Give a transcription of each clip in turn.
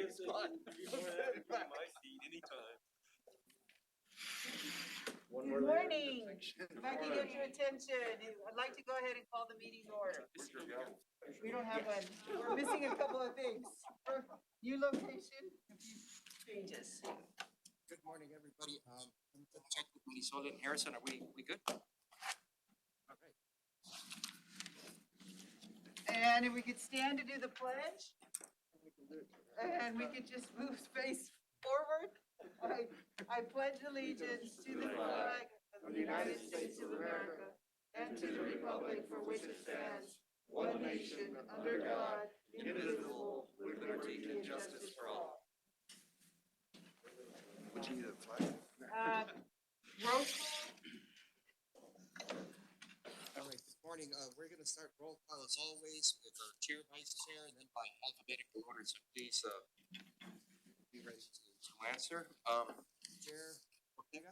My seat anytime. Good morning. If I can get your attention, I'd like to go ahead and call the meeting to order. We don't have one. We're missing a couple of things. New location, a few changes. Good morning, everybody. Check with Minnesota and Harrison. Are we good? All right. And if we could stand to do the pledge. And we could just move space forward. I pledge allegiance to the flag of the United States of America and to the republic for which it stands, one nation, under God, indivisible, with liberty and justice for all. Would you need a flag? Roll call. All right. Good morning. We're going to start roll call as always with our chair, vice chair, and then by alphabetical order. So please be ready to answer. Chair Ortega.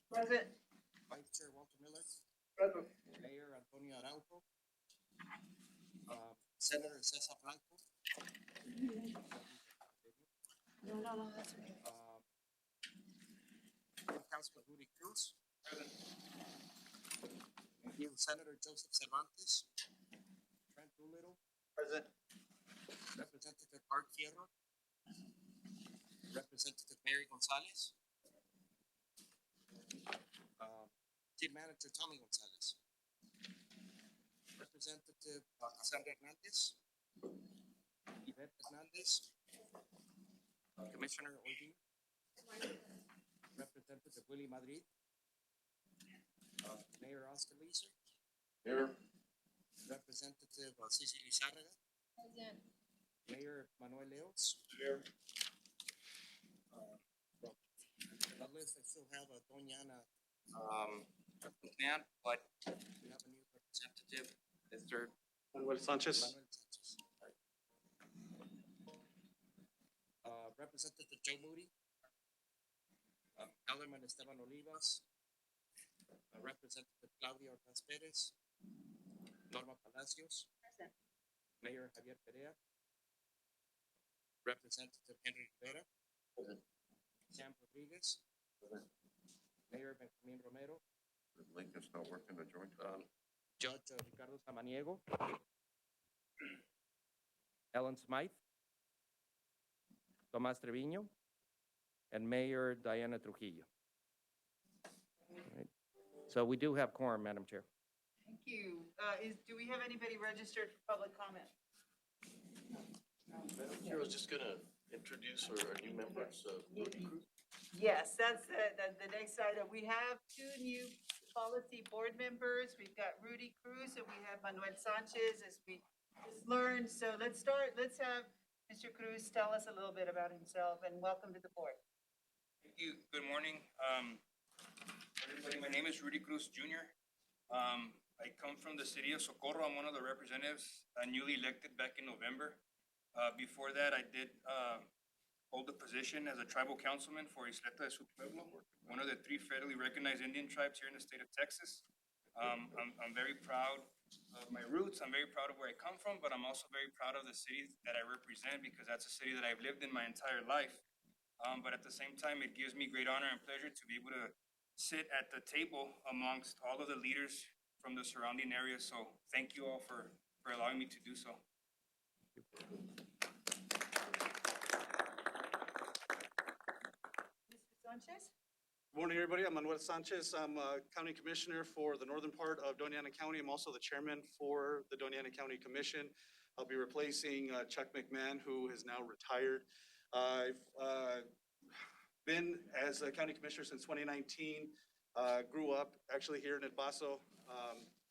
Present. Vice Chair Walter Miller. Present. Mayor Antonio Araujo. Senator Cesar Blanco. No, that's okay. Councilman Rudy Cruz. Present. Thank you. Senator Joseph Cervantes. Trent Doolittle. Present. Representative Art Fierro. Representative Mary Gonzalez. City Manager Tommy Gonzalez. Representative Cassandra Hernandez. Yvette Hernandez. Commissioner Oldie. Representative Willie Madrid. Mayor Oscar Leeser. Here. Representative Cici Lizárraga. Present. Mayor Manuel Leos. Here. That list, I still have a Doñana man, but we have a new representative, Mr. Manuel Sanchez. Manuel Sanchez. Representative Joe Moody. Alderman Esteban Olivas. Representative Claudia Ortiz Perez. Norma Palacios. Present. Mayor Javier Perea. Representative Henry Rivera. Sam Rodriguez. Mayor Benjamin Romero. Lincoln's not working to join. Judge Ricardo Samaniego. Ellen Smythe. Tomas Treviño. And Mayor Diana Trujillo. Right. So we do have quorum, Madam Chair. Thank you. Do we have anybody registered for public comment? Madam Chair, I was just gonna introduce our new members, Rudy Cruz. Yes, that's the next item. We have two new policy board members. We've got Rudy Cruz and we have Manuel Sanchez, as we just learned. So let's start. Let's have Mr. Cruz tell us a little bit about himself and welcome to the board. Thank you. Good morning. Everybody, my name is Rudy Cruz Jr. I come from the city of Socorro. I'm one of the representatives newly elected back in November. Before that, I did hold the position as a tribal councilman for Isleta de Su Pueblo, one of the 3 federally recognized Indian tribes here in the state of Texas. I'm very proud of my roots. I'm very proud of where I come from, but I'm also very proud of the city that I represent because that's a city that I've lived in my entire life. But at the same time, it gives me great honor and pleasure to be able to sit at the table amongst all of the leaders from the surrounding areas. So thank you all for allowing me to do so. Mr. Sanchez? Good morning, everybody. I'm Manuel Sanchez. I'm a county commissioner for the northern part of Doña Ana County. I'm also the chairman for the Doña Ana County Commission. I'll be replacing Chuck McMahon, who is now retired. I've been as a county commissioner since 2019. Grew up actually here in El Paso.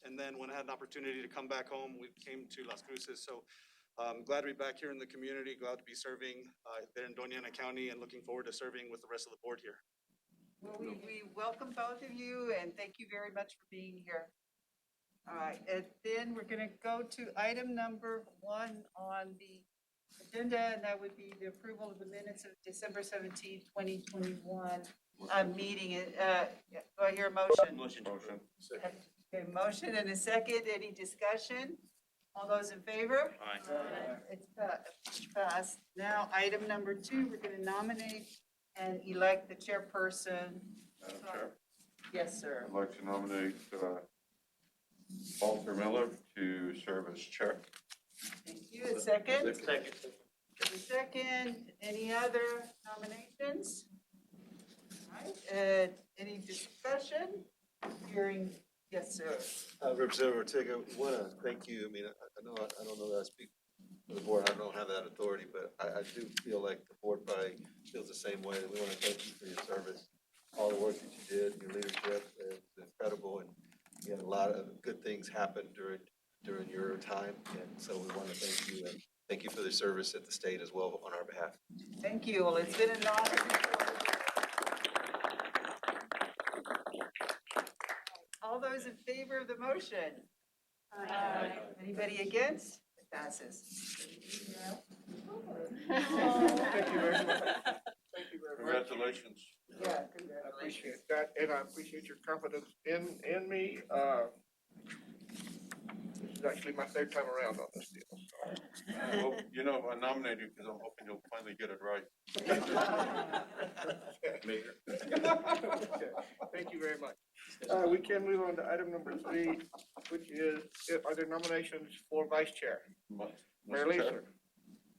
And then when I had an opportunity to come back home, we came to Las Cruces. So I'm glad to be back here in the community, glad to be serving there in Doña Ana County and looking forward to serving with the rest of the board here. Well, we welcome both of you and thank you very much for being here. All right, and then we're going to go to item number 1 on the agenda, and that would be the approval of the minutes of December 17th, 2021 meeting. Do I hear a motion? Motion. Okay, motion and a second. Any discussion? All those in favor? Aye. It's passed. Now, item number 2, we're going to nominate and elect the chairperson. Madam Chair, Yes, sir. I'd like to nominate Walter Miller to serve as chair. Thank you. A second? Second. A second. Any other nominations? All right, any discussion? Hearing, yes, sir. Representative Ortega, we want to thank you. I mean, I know, I don't know that I speak for the board. I don't have that authority, but I do feel like the board probably feels the same way. We want to thank you for your service. All the work that you did, your leadership is incredible, and you had a lot of good things happen during your time. And so we want to thank you, and thank you for the service at the state as well on our behalf. Thank you. Well, it's been an honor. All those in favor of the motion? Aye. Anybody against? It passes. Thank you very much. Thank you very much. Congratulations. Yeah, I congratulations. appreciate that, and I appreciate your confidence in me. This is actually my third time around on this deal, so. Well, you know, I nominated you because I'm hoping you'll finally get it right. Mayor. Okay, thank you very much. We can move on to item number 3, which is, are there nominations for vice chair? Mayor Mr. Chair, Leeser.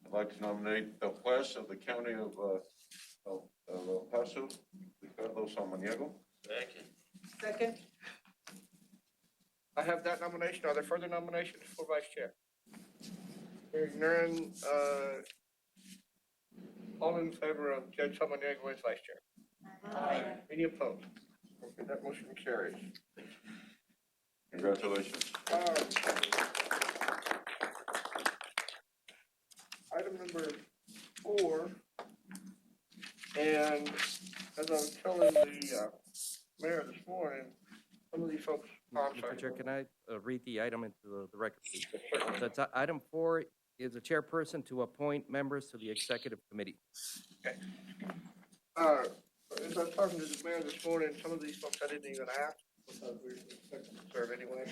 I'd like to nominate El Juez of the county of El Paso, Ricardo Samaniego. Second. Second? I have that nomination. Are there further nominations for vice chair? Hearing none, all in favor of Judge Samaniego as vice chair? Aye. Any opposed? Okay, that motion carries. Congratulations. Item number 4, and as I was telling the mayor this morning, some of these folks, oh, I'm sorry. Mr. Chair, can I read the item into the record, please? So it's, item 4 is a chairperson to appoint members to the executive committee. As I was talking to the mayor this morning, some of these folks I didn't even ask, because we're expected to serve anyway.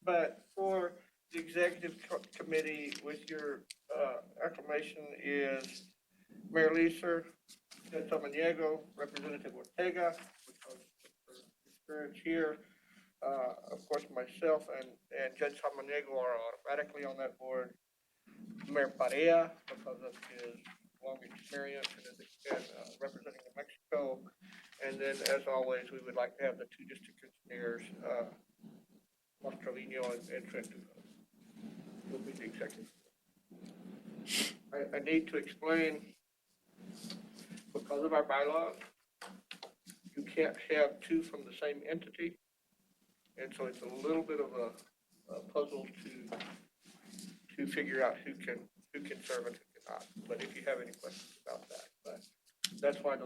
But for the executive committee, with your acclamation is Mayor Leeser, Judge Samaniego, Representative Ortega, because of her experience here. Of course, myself and Judge Samaniego are automatically on that board. Mayor Parea, because of his long experience and representing New Mexico. And then, as always, we would like to have the 2 district engineers, Los Trevino and Trent, will be the executive. I need to explain, because of our bylaws, you can't have 2 from the same entity. And so it's a little bit of a puzzle to figure out who can serve and who cannot. But if you have any questions about that, but that's why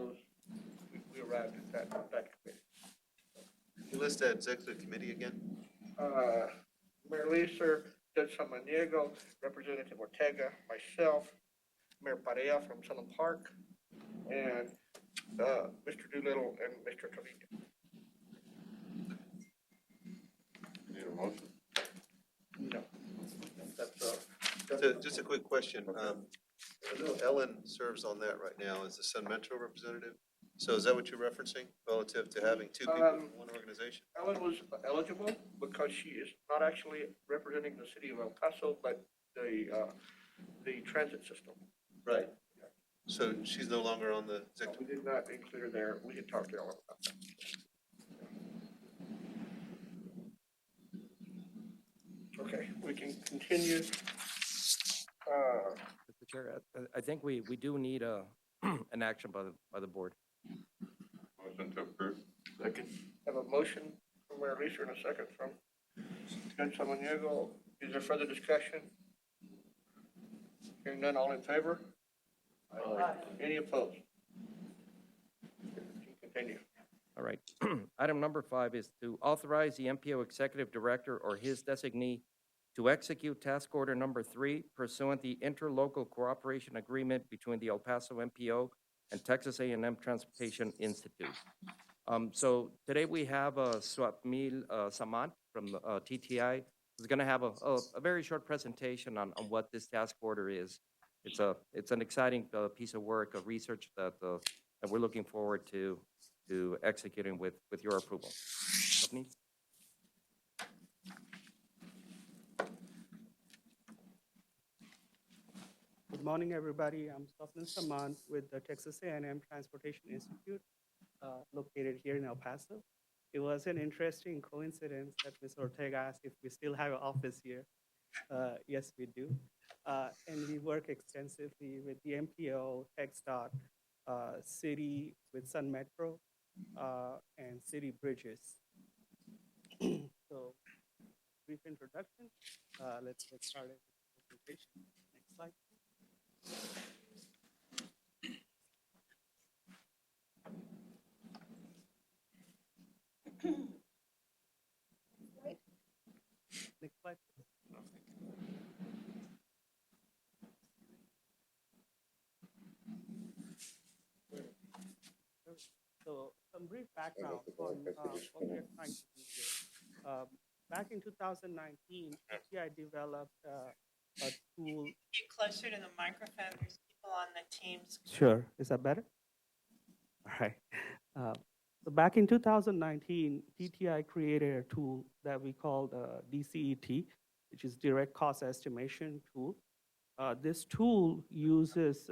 we arrived at that committee. Can you list that executive committee again? Mayor Leeser, Judge Samaniego, Representative Ortega, myself, Mayor Parea from Sunland Park, and Mr. Doolittle and Mr. Trevino. Need a motion? No. Just a quick question. I know Ellen serves on that right now as the Sun Metro representative. So is that what you're referencing relative to having 2 people in one organization? Ellen was eligible because she is not actually representing the city of El Paso, but the transit system. Right. So she's no longer on the So executive? we did not include her there. We can talk to Ellen about that. Okay, we can continue. Mr. Chair, I think we do need an action by the board. Motion to approve. Second. Have a motion from Mayor Leeser and a second from Judge Samaniego. Is there further discussion? Hearing none, all in favor? Aye. Any opposed? Continue. All right. Item number 5 is to authorize the MPO executive director or his designee to execute task order number 3 pursuant the interlocal cooperation agreement between the El Paso MPO and Texas A&M Transportation Institute. So today we have Swapnil Samant from TTI, is going to have a very short presentation on what this task order is. It's an exciting piece of work, of research that we're looking forward to executing with your approval. Stephanie? Good morning, everybody. I'm Swapnil Saman with the Texas A&M Transportation Institute, located here in El Paso. It was an interesting coincidence that Ms. Ortega asked if we still have an office here. Yes, we do. And we work extensively with the MPO, TxDOT, City with Sun Metro, and City Bridges. So, brief introduction. Let's get started with the presentation. Next slide. Next slide. So some brief background on what we are trying to do here. Back in 2019, TTI developed a tool. Get closer to the microphone. There's people on the teams. Sure. Is that better? All right. So back in 2019, TTI created a tool that we called DCET, which is Direct Cost Estimation Tool. This tool uses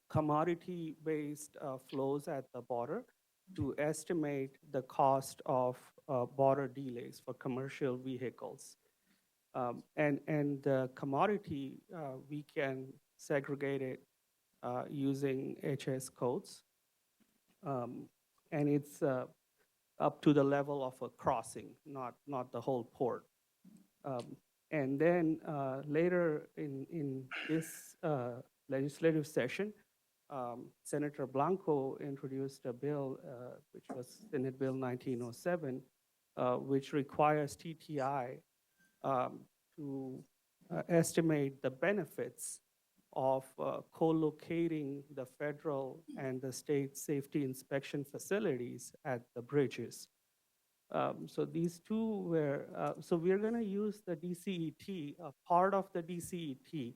commodity-based flows at the border to estimate the cost of border delays for commercial vehicles. And the commodity, we can segregate it using HS codes. And it's up to the level of a crossing, not the whole port. And then later in this legislative session, Senator Blanco introduced a bill, which was Senate Bill 1907, which requires TTI to estimate the benefits of co-locating the federal and the state safety inspection facilities at the bridges. So these two were, so we're going to use the DCET, a part of the DCET,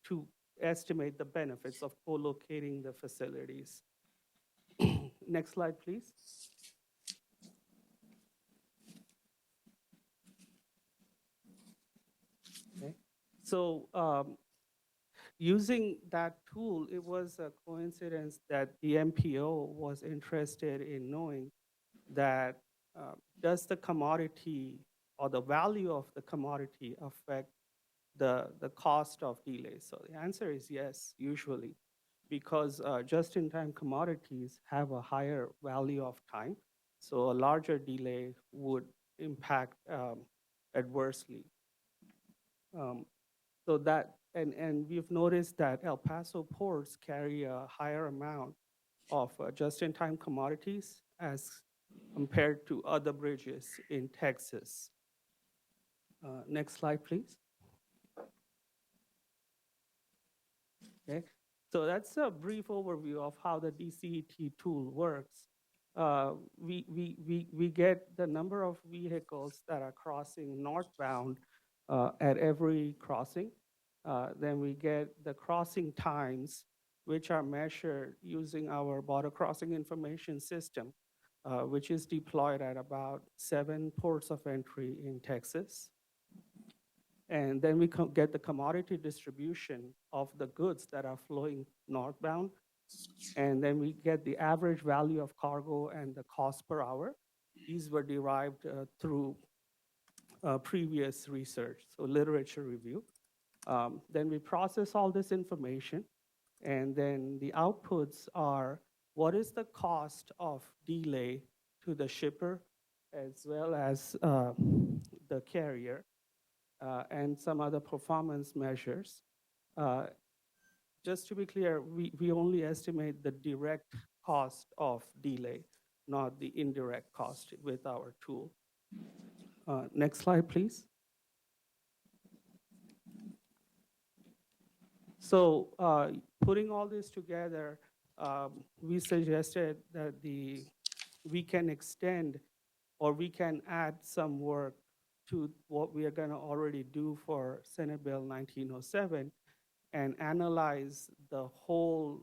to estimate the benefits of co-locating the facilities. Next slide, please. Okay. So using that tool, it was a coincidence that the MPO was interested in knowing that does the commodity or the value of the commodity affect the cost of delays? So the answer is yes, usually, because just-in-time commodities have a higher value of time. So a larger delay would impact adversely. So that, and we've noticed that El Paso ports carry a higher amount of just-in-time commodities as compared to other bridges in Texas. Next slide, please. Okay, so that's a brief overview of how the DCET tool works. We get the number of vehicles that are crossing northbound at every crossing. Then we get the crossing times, which are measured using our border crossing information system, which is deployed at about 7 ports of entry in Texas. And then we get the commodity distribution of the goods that are flowing northbound. And then we get the average value of cargo and the cost per hour. These were derived through previous research, so literature review. Then we process all this information, and then the outputs are what is the cost of delay to the shipper as well as the carrier, and some other performance measures. Just to be clear, we only estimate the direct cost of delay, not the indirect cost with our tool. Next slide, please. So putting all this together, we suggested that we can extend or we can add some work to what we are gonna already do for Senate Bill 1907 and analyze the whole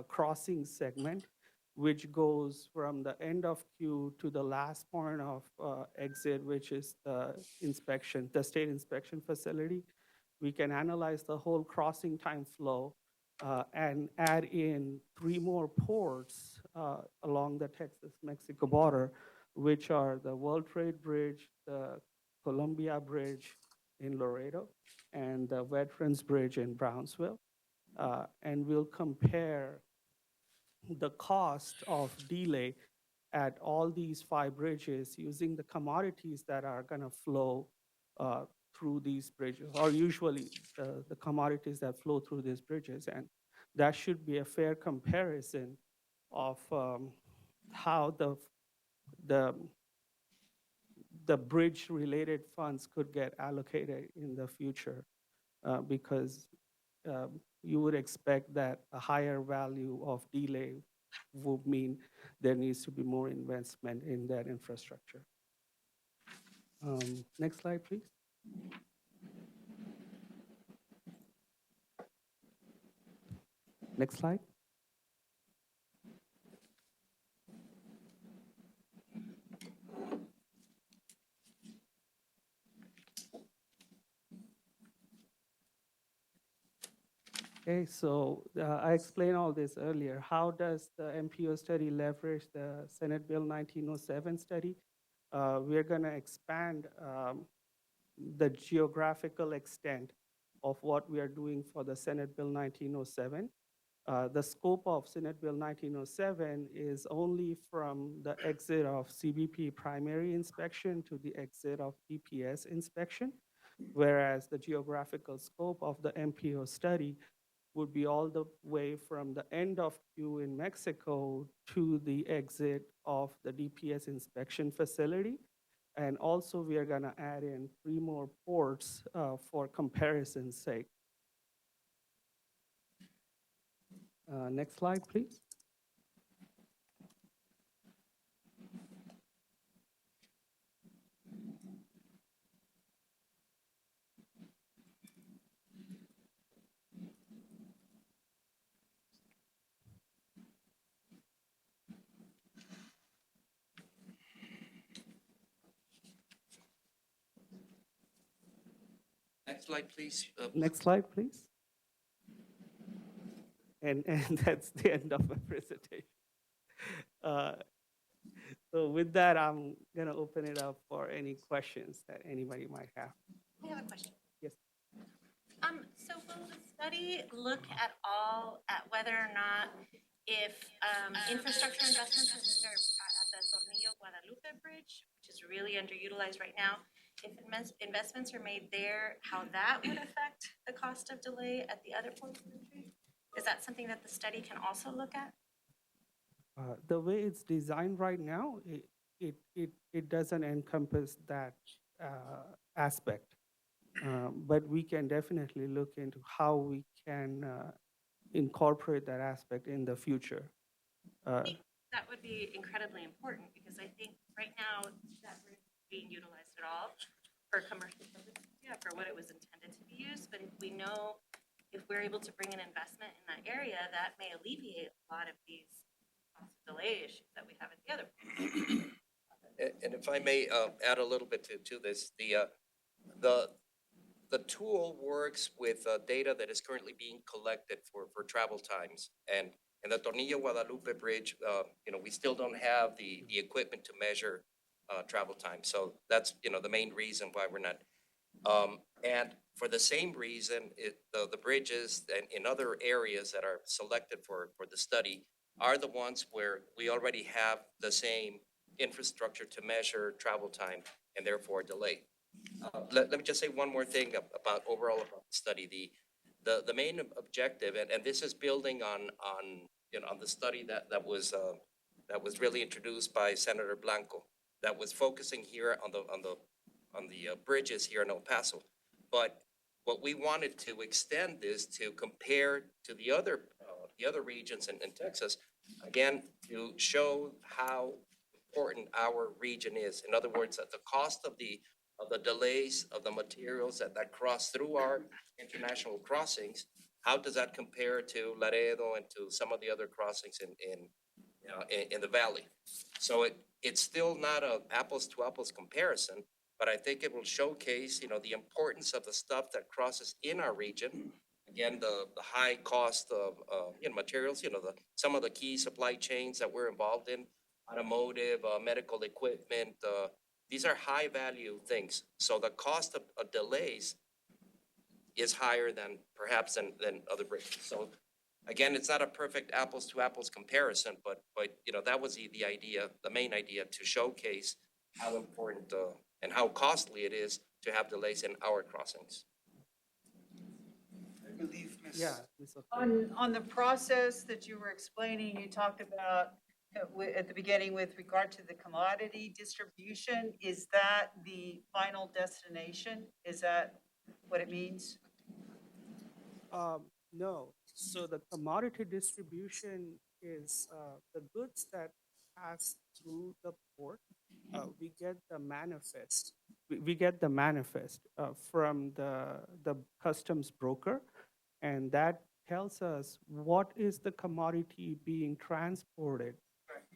crossing segment, which goes from the end of queue to the last point of exit, which is the inspection, the state inspection facility. We can analyze the whole crossing time flow and add in 3 more ports along the Texas-Mexico border, which are the World Trade Bridge, the Columbia Bridge in Laredo, and the Veterans Bridge in Brownsville. And we'll compare the cost of delay at all these 5 bridges using the commodities that are gonna flow through these bridges, or usually the commodities that flow through these bridges. And that should be a fair comparison of how the bridge-related funds could get allocated in the future, because you would expect that a higher value of delay would mean there needs to be more investment in that infrastructure. Next slide, please. Next slide. Okay, so I explained all this earlier. How does the MPO study leverage the Senate Bill 1907 study? We're gonna expand the geographical extent of what we are doing for the Senate Bill 1907. The scope of Senate Bill 1907 is only from the exit of CBP primary inspection to the exit of DPS inspection, whereas the geographical scope of the MPO study would be all the way from the end of queue in Mexico to the exit of the DPS inspection facility. And also we are gonna add in 3 more ports for comparison's sake. Next slide, please. Next slide, please. Next slide, please. And that's the end of my presentation. So with that, I'm gonna open it up for any questions that anybody might have. I have a question. Yes. So will the study look at whether or not if infrastructure investments are made at the Tornillo Guadalupe Bridge, which is really underutilized right now, if investments are made there, how that would affect the cost of delay at the other ports of entry? Is that something that the study can also look at? The way it's designed right now, it doesn't encompass that aspect. But we can definitely look into how we can incorporate that aspect in the future. I think that would be incredibly important because I think right now that bridge isn't being utilized at all for commercial purposes, yeah, for what it was intended to be used. But if we know, if we're able to bring an investment in that area, that may alleviate a lot of these cost delay issues that we have at the other. And if I may add a little bit to this, the tool works with data that is currently being collected for travel times. And the Tornillo Guadalupe Bridge, we still don't have the equipment to measure travel time. So that's, the main reason why we're not. And for the same reason, the bridges in other areas that are selected for the study are the ones where we already have the same infrastructure to measure travel time and therefore delay. Let me just say one more thing about overall about the study. The main objective, and this is building on the study that was really introduced by Senator Blanco, that was focusing here on the bridges here in El Paso. But what we wanted to extend this to compare to the other regions in Texas, again, to show how important our region is. In other words, that the cost of the of the delays of the materials that cross through our international crossings, how does that compare to Laredo and to some of the other crossings in the valley? So it's still not a apples to apples comparison, but I think it will showcase, the importance of the stuff that crosses in our region. Again, the high cost of, materials, some of the key supply chains that we're involved in, automotive, medical equipment, these are high value things. So the cost of delays is higher than perhaps than other bridges. So again, it's not a perfect apples to apples comparison, but that was the idea, the main idea, to showcase how important and how costly it is to have delays in our crossings. I believe, Ms. Yeah, Ms. O'Connor. On the process that you were explaining, you talked about at the beginning with regard to the commodity distribution. Is that the final destination? Is that what it means? No. So the commodity distribution is the goods that pass through the port. We get the manifest. We get the manifest from the customs broker, and that tells us what is the commodity being transported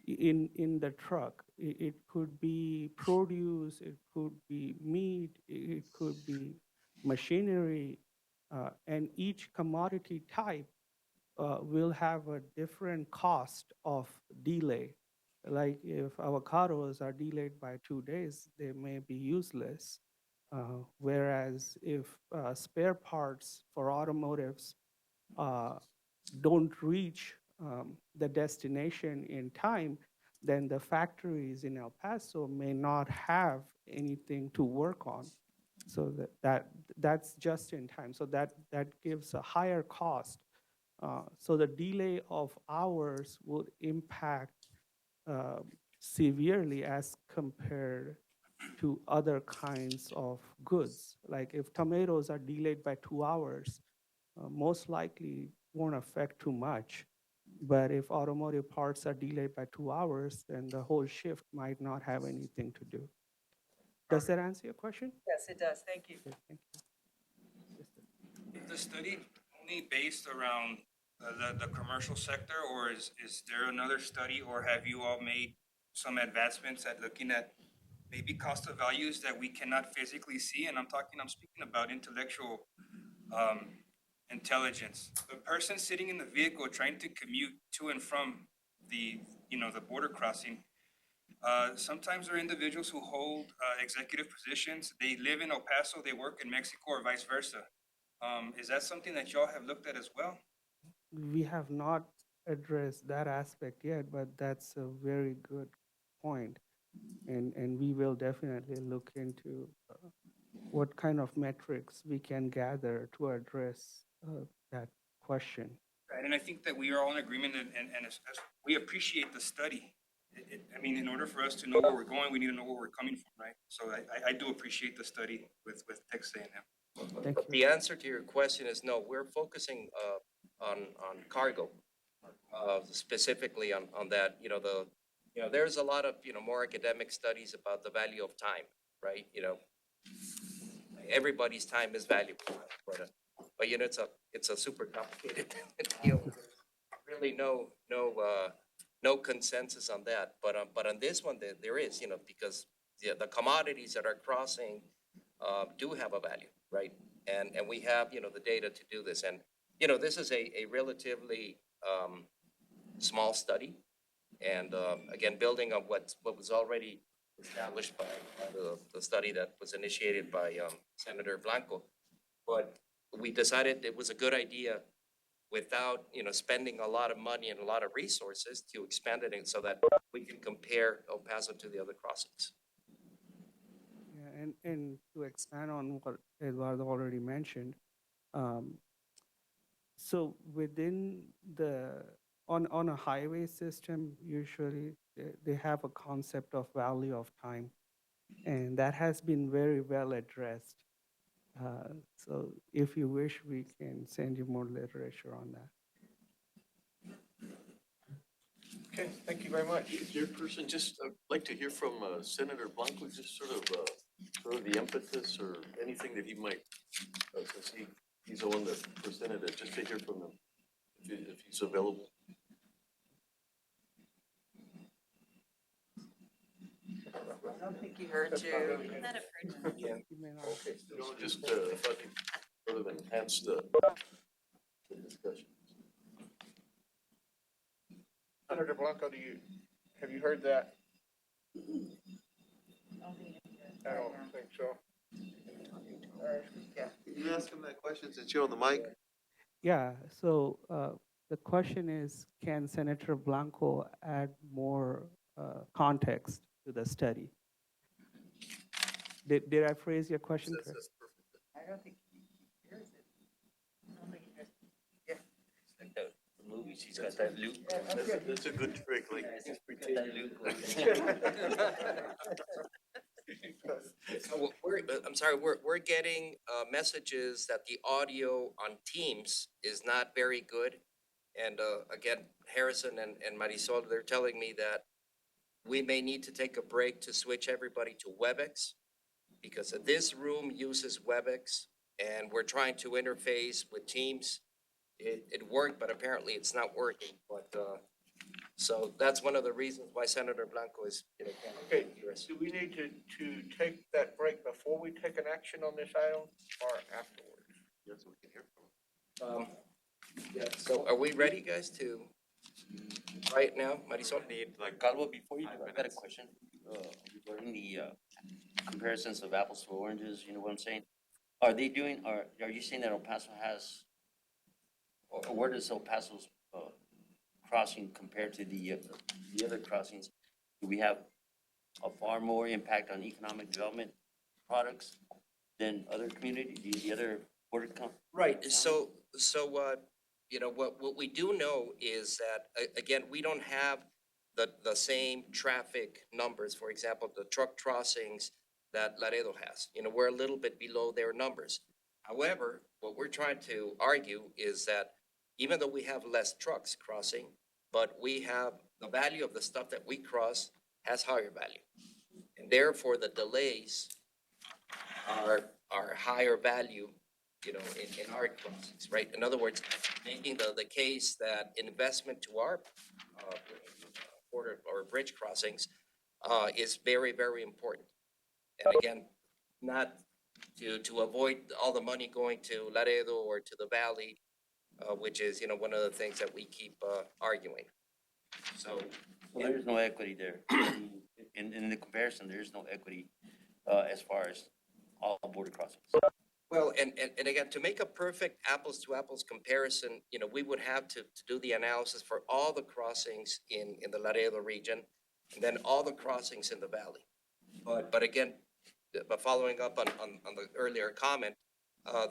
in the truck. It could be produce, it could be meat, it could be machinery, and each commodity type will have a different cost of delay. Like if avocados are delayed by 2 days, they may be useless. Whereas if spare parts for automotives don't reach the destination in time, then the factories in El Paso may not have anything to work on. So that's just in time. So that gives a higher cost. So the delay of hours would impact severely as compared to other kinds of goods. Like if tomatoes are delayed by 2 hours, most likely won't affect too much. But if automotive parts are delayed by 2 hours, then the whole shift might not have anything to do. Does that answer your question? Yes, it does. Thank you. Okay, thank you. Is the study only based around the commercial sector, or is there another study, or have you all made some advancements at looking at maybe cost of values that we cannot physically see? And I'm speaking about intellectual intelligence. The person sitting in the vehicle trying to commute to and from the border crossing. Sometimes there are individuals who hold executive positions. They live in El Paso, they work in Mexico, or vice versa. Is that something that y'all have looked at as well? We have not addressed that aspect yet, but that's a very good point. And we will definitely look into what kind of metrics we can gather to address that question. Right, and I think that we are all in agreement, and as we appreciate the study. I mean, in order for us to know where we're going, we need to know where we're coming from, right? So I do appreciate the study with Texas A&M. Thank you. The answer to your question is no. We're focusing on cargo, specifically on that. There's a lot of more academic studies about the value of time, right? Everybody's time is valuable, but it's a super complicated deal. Really no consensus on that, but on this one there is, because the commodities that are crossing do have a value, right? And we have the data to do this, and this is a relatively small study, and again, building on what was already established by the study that was initiated by Senator Blanco. But we decided it was a good idea without spending a lot of money and a lot of resources to expand it so that we can compare El Paso to the other crossings. Yeah, and to expand on what Eduardo already mentioned, so within on a highway system, usually they have a concept of value of time, and that has been very well addressed. So if you wish, we can send you more literature on that. Okay, thank you very much. Chairperson, just like to hear from Senator Blanco, just sort of sort of the emphasis or anything that he might, since he's the one that presented it, just to hear from him, if he's available. I don't think he heard you. That approved. Yeah. You may not- Okay, no, just, thought he sort of enhanced the discussion. Senator Blanco, have you heard that? I don't think so. Yeah. Can you ask him that question since you're on the mic? Yeah, so the question is, can Senator Blanco add more context to the study? Did I phrase your question correctly? I don't think he hears it. I don't think he hears it. Like the movies, he's got that loop. That's a good trick, like. That loop. So I'm sorry, we're getting messages that the audio on Teams is not very good. And again, Harrison and Marisol, they're telling me that we may need to take a break to switch everybody to WebEx, because this room uses WebEx and we're trying to interface with Teams. It worked, but apparently it's not working. But so that's one of the reasons why Senator Blanco is, can't Okay, hear us. do we need to take that break before we take an action on this item or afterwards? Yes, we can hear from him. Yeah, so are we ready, guys, to, right now, Marisol? Calvo, before you do, I got a question, regarding the, comparisons of apples to oranges, you know what I'm saying? Are they doing, are you saying that El Paso has, or where does El Paso's, crossing compared to the other crossings? Do we have a far more impact on economic development products than other communities, the other border Right, so, what we do know is that, again, we don't have the same traffic numbers, for example, the truck crossings that Laredo has. We're a little bit below their numbers. However, what we're trying to argue is that even though we have less trucks crossing, but we have the value of the stuff that we cross has higher value. And therefore, the delays are higher value, in our crossings, right? In other words, making the case that investment to our border or bridge crossings is very, very important. And again, not to avoid all the money going to Laredo or to the valley, which is, one of the things that we keep arguing. So, Well, there is no equity there. In the comparison, there is no equity, as far as all border crossings. well, and again, to make a perfect apples to apples comparison, we would have to do the analysis for all the crossings in the Laredo region, and then all the crossings in the valley. But again, but following up on the earlier comment,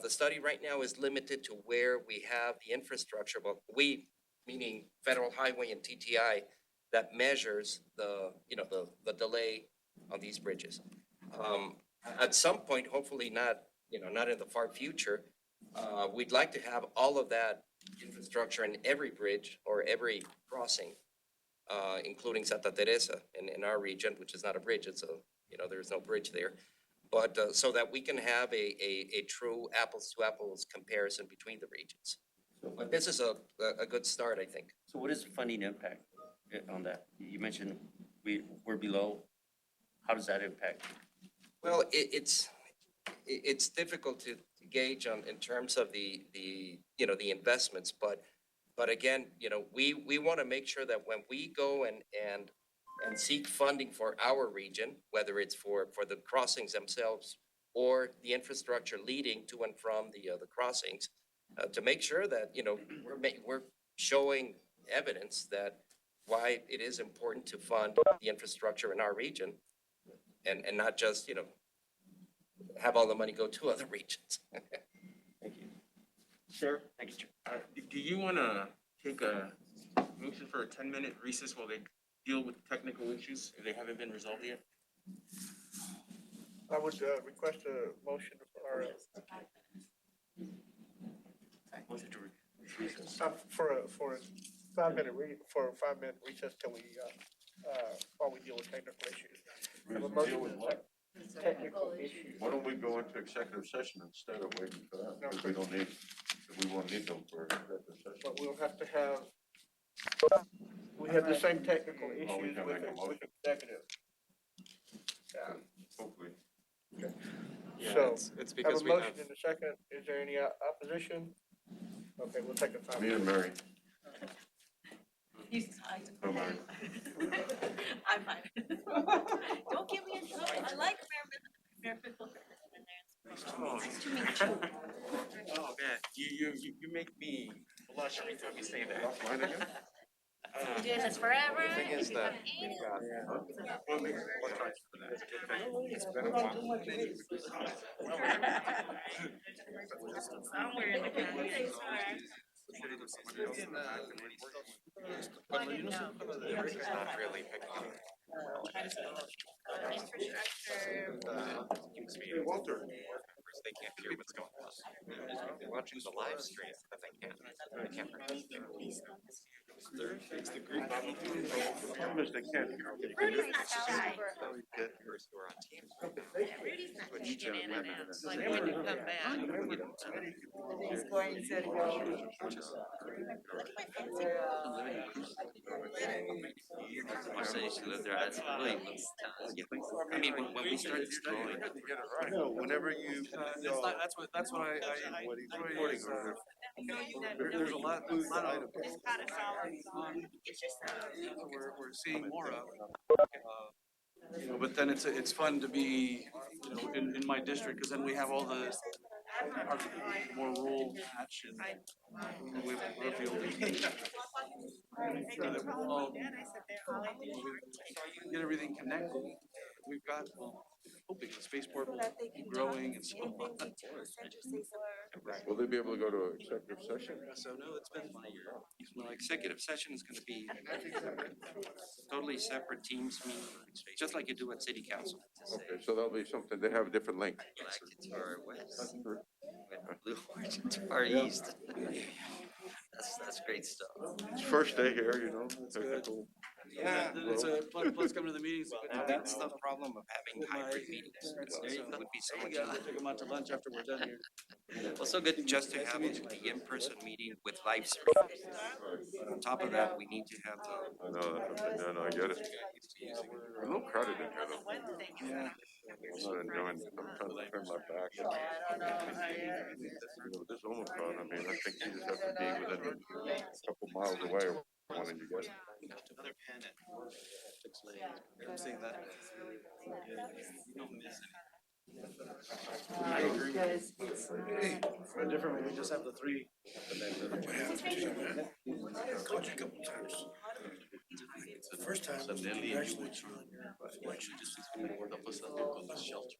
the study right now is limited to where we have the infrastructure, but we, meaning Federal Highway and TTI, that measures the delay on these bridges. At some point, hopefully not in the far future, we'd like to have all of that infrastructure in every bridge or every crossing, including Santa Teresa in our region, which is not a bridge, it's there's no bridge there. But so that we can have a true apples to apples comparison between the regions. But this is a good start, I think. So what is the funding impact on that? You mentioned we're below. How does that impact? Well, it's difficult to gauge in terms of the investments, but again, we want to make sure that when we go and seek funding for our region, whether it's for the crossings themselves or the infrastructure leading to and from the crossings, to make sure that, we're showing evidence that why it is important to fund the infrastructure in our region and not just, have all the money go to other regions. Thank you. Sure. Thank you, Chair. Do you want to take a motion for a 10-minute recess while they deal with technical issues if they haven't been resolved yet? I would request a motion or Motion to recess. for a 5-minute recess till we while we deal with technical issues. Have a motion. technical issues. Why don't we go into executive session instead of waiting for that? Because we don't need, we won't need them for executive session. But we'll have to have, we have the same technical Oh, we issues can with make a motion. executive. Yeah, Hopefully. Yeah, so, it's have because a we motion have, in a second. Is there any opposition? Okay, we'll take a 5 Me and minute. Mary. You signed. Oh, Mary. I'm fine. Don't get me in trouble. I like Mayor Pickle. Nice to meet you. Oh, man, you make me blush every time you say that. Offline again? We're doing this forever. the thing is If you that have any- Well, maybe one time for that. Okay. It's been a while. Somewhere in the county. cuando yo no sé cuando de It's not really picking up. Infrastructure. Gives me a Walter. They can't hear what's going on. They're watching the live stream, but they can't participate. It's the group. The problem is they can't hear. Rudy's not shy. Viewers who are on teams. Rudy's not chicken in and out. Like when you come back. He's going to go. I said you should live there. That's really. I mean, when we started scrolling, No, whenever you. it's not, that's what I What he's Troy reporting is, on. there's a lot of, It's just, we're seeing more of. You know, but then it's fun to be, you know, in my district, because then we have all the more rural patch and we get everything connected. We've got, well, hoping the spaceport will keep growing and so on. Will they be able to go to executive session? So no, it's been, Well, executive session is gonna be totally separate teams meeting, just like you do at city council. Okay, so that'll be something, they have a different link. black to our west, with blue orange to our east. That's great stuff. It's first day here, you know. technical. yeah, it's a plus coming to the meetings. That's the problem of having hybrid meetings. It would be so much easier. Take them out to lunch after we're done here. Well, so good just to have the in-person meeting with live stream. On top of that, we need to have the. I know, that's what I know, I get it. A little crowded in here though. Yeah. I'm not enjoying, I'm trying to turn my back. You know, this Omicron, I mean, I think you just have to be within a couple miles away of one and you get it. Another pen at 6 lanes. I'm seeing that. You don't miss it. I agree. Because it's. For a different way, we just have the 3. It's the first time we actually just help us out on the shelter.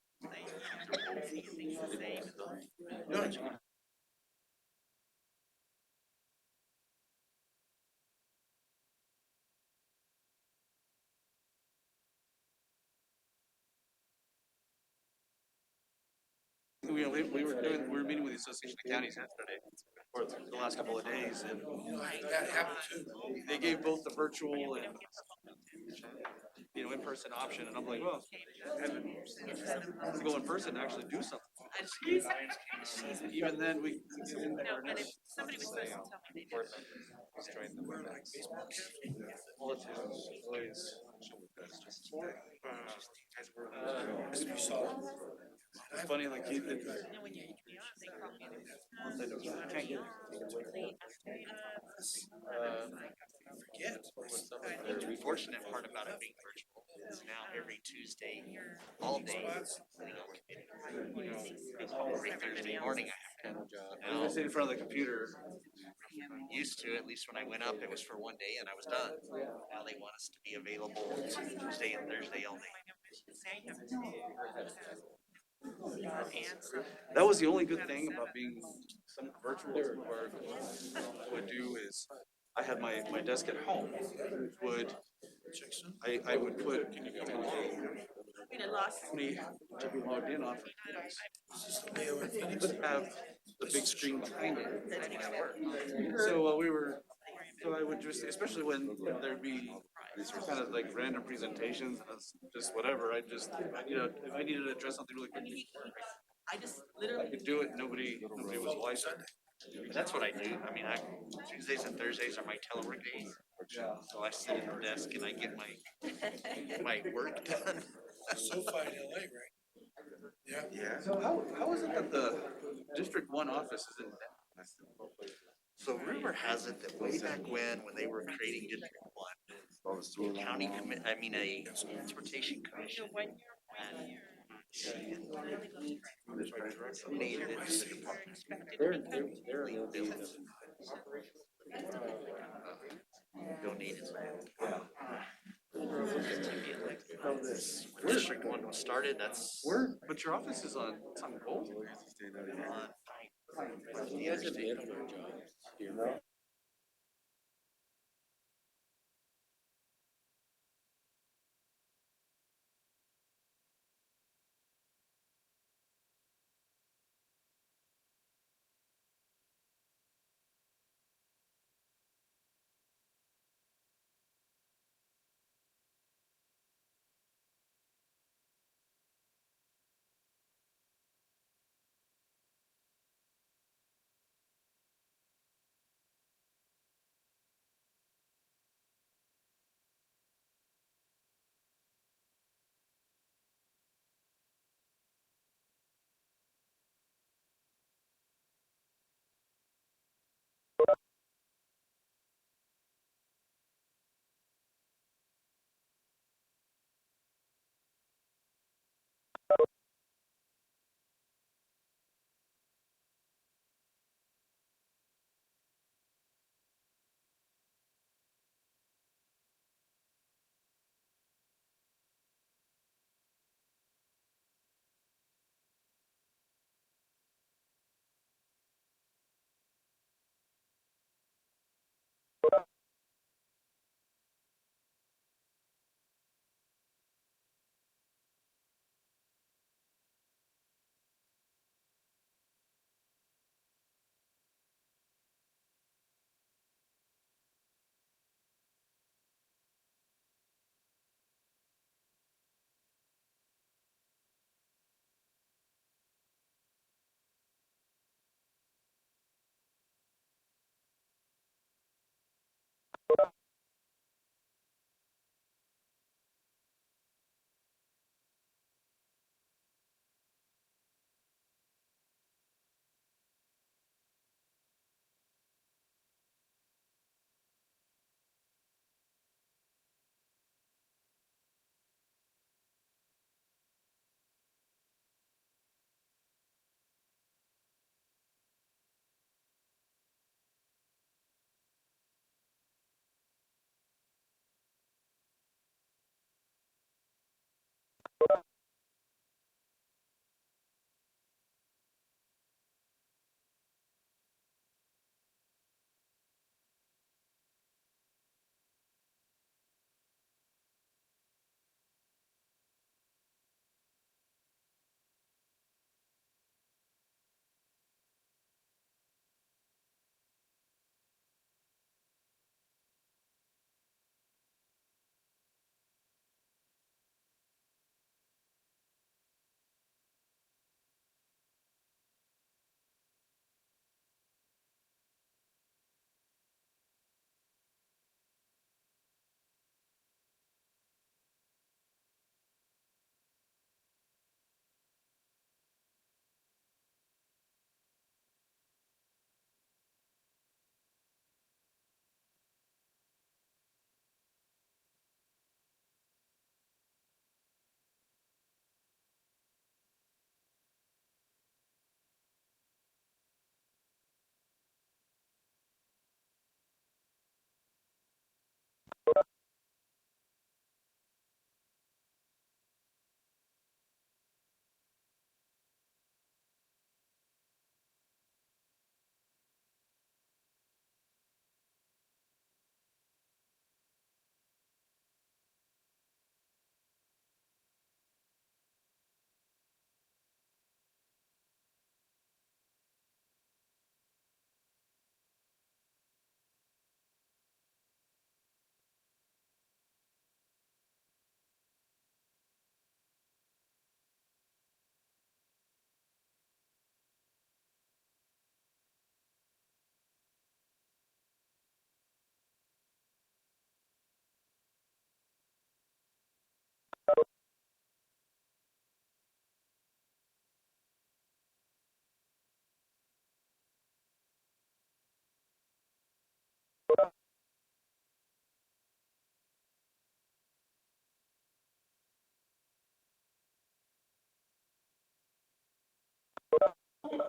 We were meeting with the Association of Counties yesterday, or the last couple of days, and they gave both the virtual and, you know, in-person option, and I'm like, well, let's go in person and actually do something. Even then, we. somebody was supposed to tell me they did. It's funny, like, You know, when you HBO, they call me. can't get. The unfortunate part about it being virtual is now every Tuesday, all day, every Thursday morning I have to I was sitting in front of the computer. used to, at least when I went up, it was for one day and I was done. Now they want us to be available Tuesday and Thursday all day. That was the only good thing about being some virtual, where I would do is, I had my desk at home, I would put, somebody to be logged in on, would have the big screen behind it. So I would just, especially when there'd be These are kind of like random presentations, and it's just whatever, I just, if I needed to address something really quickly, I just I could do it, nobody was watching. That's what I do. I mean, Tuesdays and Thursdays are my telework days. Yeah. So I sit at the desk and I get my work done. SoFi in LA, right? Yeah. Yeah. So how is it that the District One office is in Denver? So rumor has it that way back when they were creating District One, a county commit, I mean, a transportation commission. Donated it to the department. Donated. District One was started, that's. But your office is on, it's on Gold? You guys have been for a job.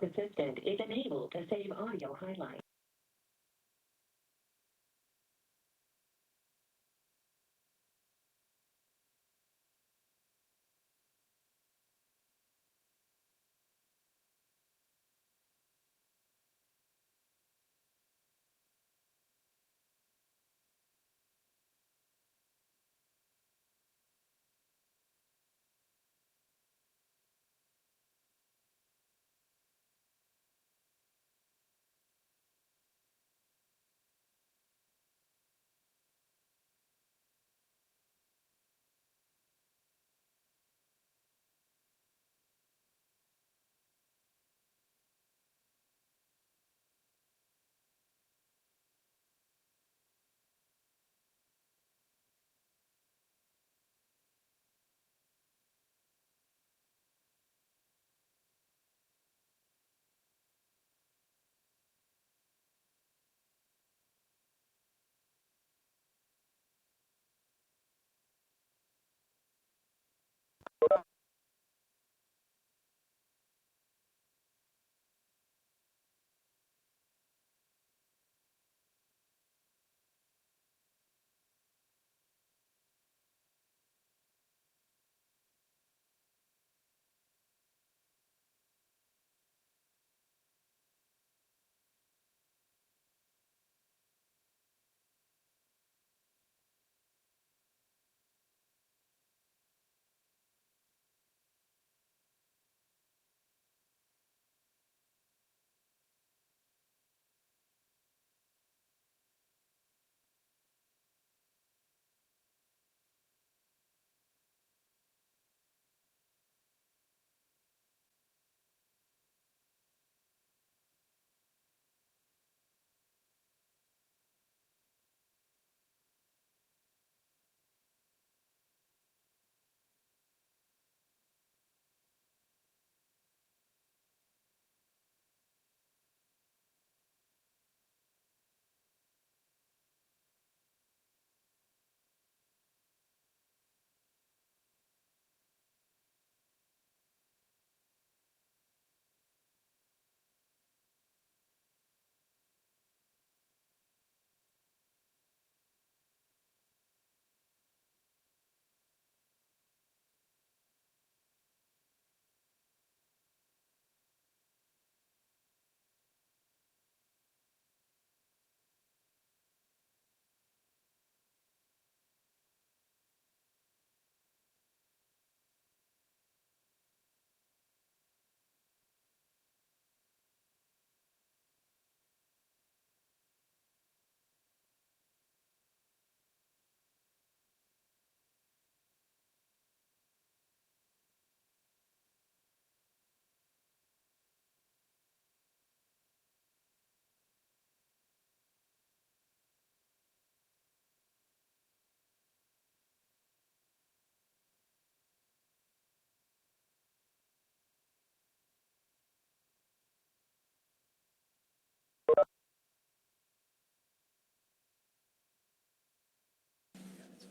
assistant is enabled to save audio highlights.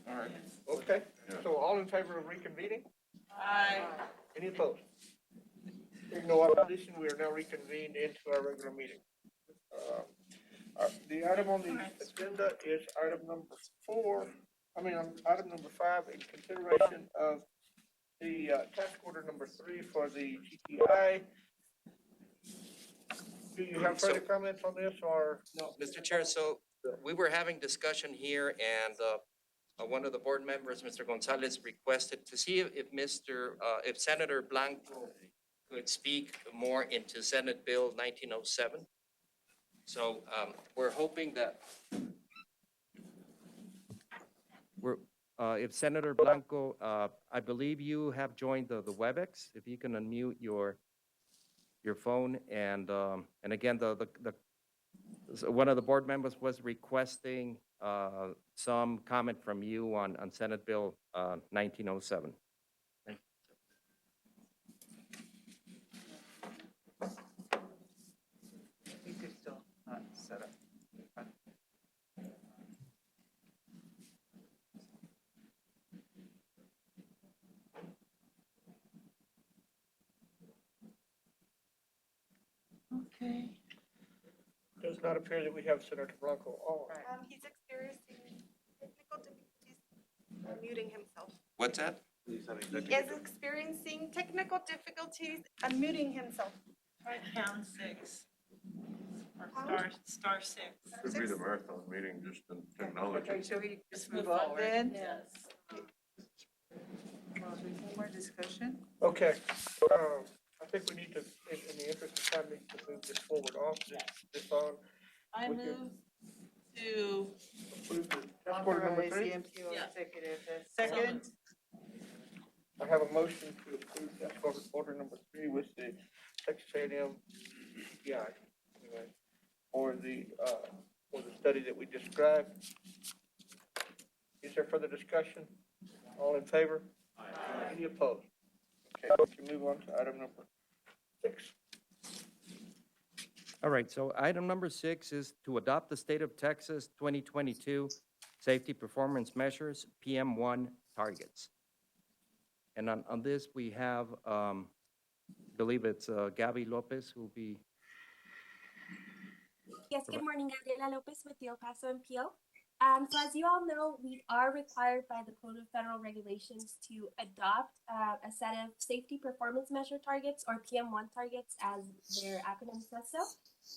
All right. Okay, so all in favor of reconvening? Aye. Any opposed? Hearing no opposition, we are now reconvened into our regular meeting. The item on the agenda is item number item number 5, in consideration of the task order number 3 for the GTI. Do you have further comments on this, or? No, Mr. Chair, so we were having discussion here and one of the board members, Mr. Gonzalez, requested to see if Senator Blanco could speak more into Senate Bill 1907. So we're hoping that if Senator Blanco, I believe you have joined the WebEx, if you can unmute your phone and again, so one of the board members was requesting some comment from you on Senate Bill 1907. You could still set up. Okay. Does not appear that we have Senator Blanco on. He's experiencing technical difficulties unmuting himself. What's that? He is experiencing technical difficulties unmuting himself. Try pound 6. Or star 6. Could be the marathon meeting, just in technology. Okay, shall we just move on then? Yes. More discussion? Okay, I think we need to, in the interest of time, need to move this forward off, this on. I We can move to approve the task order number authorize 3. the MPO executive. Second? I have a motion to approve task order number 3 with the Texas A&M CPI, anyway, for the study that we described. Is there further discussion? All in favor? Any opposed? Okay, we can move on to item number 6. All right, so item number 6 is to adopt the State of Texas 2022 Safety Performance Measures, PM1 targets. And on this, we have, believe it's Gabby Lopez who will be. Yes, good morning, Gabriela Lopez with the El Paso MPO. So as you all know, we are required by the Code of Federal Regulations to adopt a set of safety performance measure targets, or PM1 targets as their acronym says so.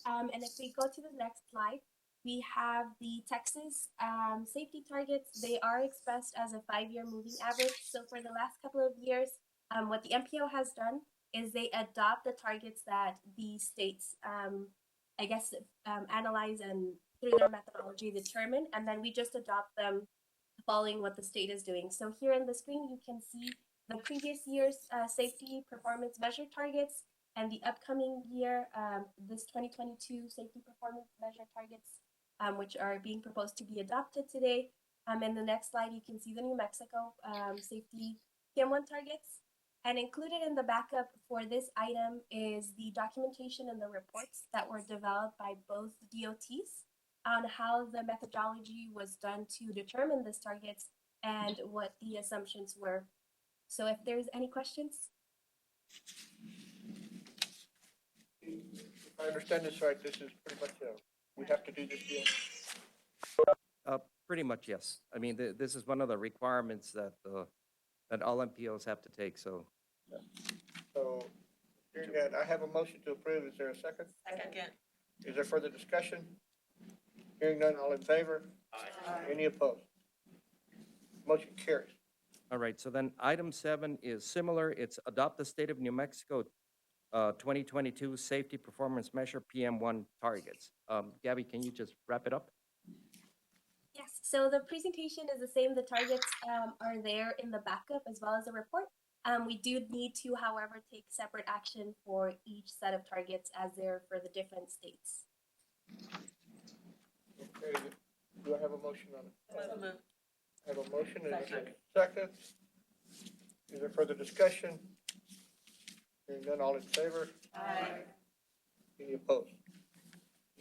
And if we go to the next slide, we have the Texas safety targets. They are expressed as a 5-year moving average. So for the last couple of years, what the MPO has done is they adopt the targets that the states, analyze and through their methodology determine, and then we just adopt them following what the state is doing. So here on the screen, you can see the previous year's safety performance measure targets and the upcoming year, this 2022 safety performance measure targets, which are being proposed to be adopted today. In the next slide, you can see the New Mexico safety PM1 targets. And included in the backup for this item is the documentation and the reports that were developed by both DOTs on how the methodology was done to determine these targets and what the assumptions were. So if there's any questions. If I understand this right, this is pretty much, we have to do this deal. Pretty much, yes. I mean, this is one of the requirements that all MPOs have to take, so. So, hearing that, I have a motion to approve. Is there a second? Second. Is there further discussion? Hearing none, all in favor? Aye. Any opposed? Motion carries. All right, so then item 7 is similar. It's adopt the State of New Mexico 2022 Safety Performance Measure PM1 targets. Gabby, can you just wrap it up? Yes, so the presentation is the same. The targets are there in the backup as well as the report. We do need to, however, take separate action for each set of targets as they're for the different states. Okay, do I have a motion on it? So moved. I have a motion and a second. Is there further discussion? Hearing none, all in favor? Aye. Any opposed?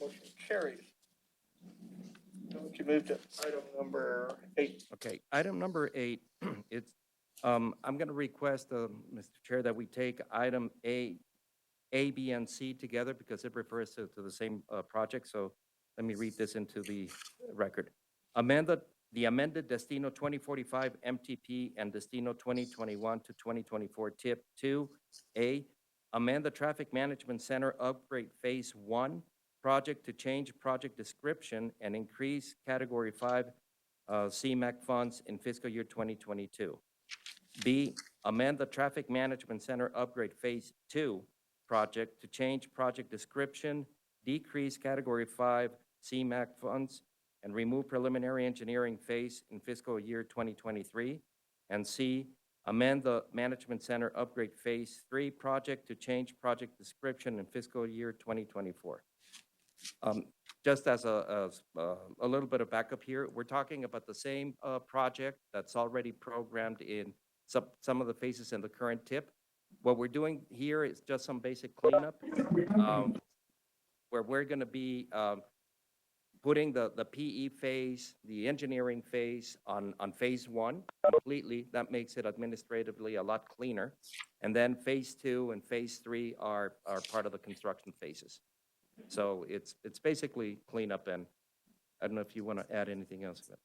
Motion carries. Now we can move to item number 8. Okay, item number 8, it's, I'm going to request, Mr. Chair, that we take item A, B, and C together because it refers to the same project. So let me read this into the record. The amended Destino 2045 MTP and Destino 2021 to 2024 TIP 2A, amend the Traffic Management Center Upgrade Phase 1 project to change project description and increase Category 5 CMAQ funds in fiscal year 2022. B, amend the Traffic Management Center Upgrade Phase 2 project to change project description, decrease Category 5 CMAQ funds, and remove preliminary engineering phase in fiscal year 2023. And C, amend the Management Center Upgrade Phase 3 project to change project description in fiscal year 2024. Just as a little bit of backup here, we're talking about the same project that's already programmed in some of the phases in the current TIP. What we're doing here is just some basic cleanup, where we're going to be putting the PE phase, the engineering phase on phase 1 completely. That makes it administratively a lot cleaner. And then phase 2 and phase 3 are part of the construction phases. So it's basically cleanup, and I don't know if you want to add anything else. But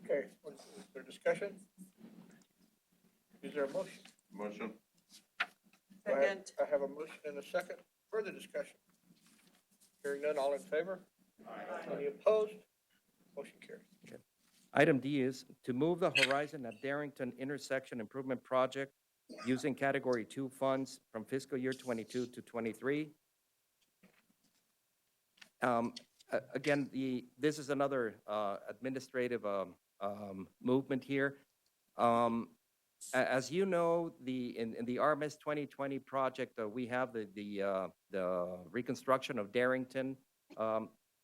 Okay, is there discussion? Is there a motion? Motion. Second. I have a motion and a second. Further discussion? Hearing none, all in favor? Any opposed? Motion carries. Item D is to move the Horizon at Darrington intersection improvement project using Category 2 funds from fiscal year 22 to 23. Again, this is another administrative movement here. As you know, in the RMS 2020 project, we have the reconstruction of Darrington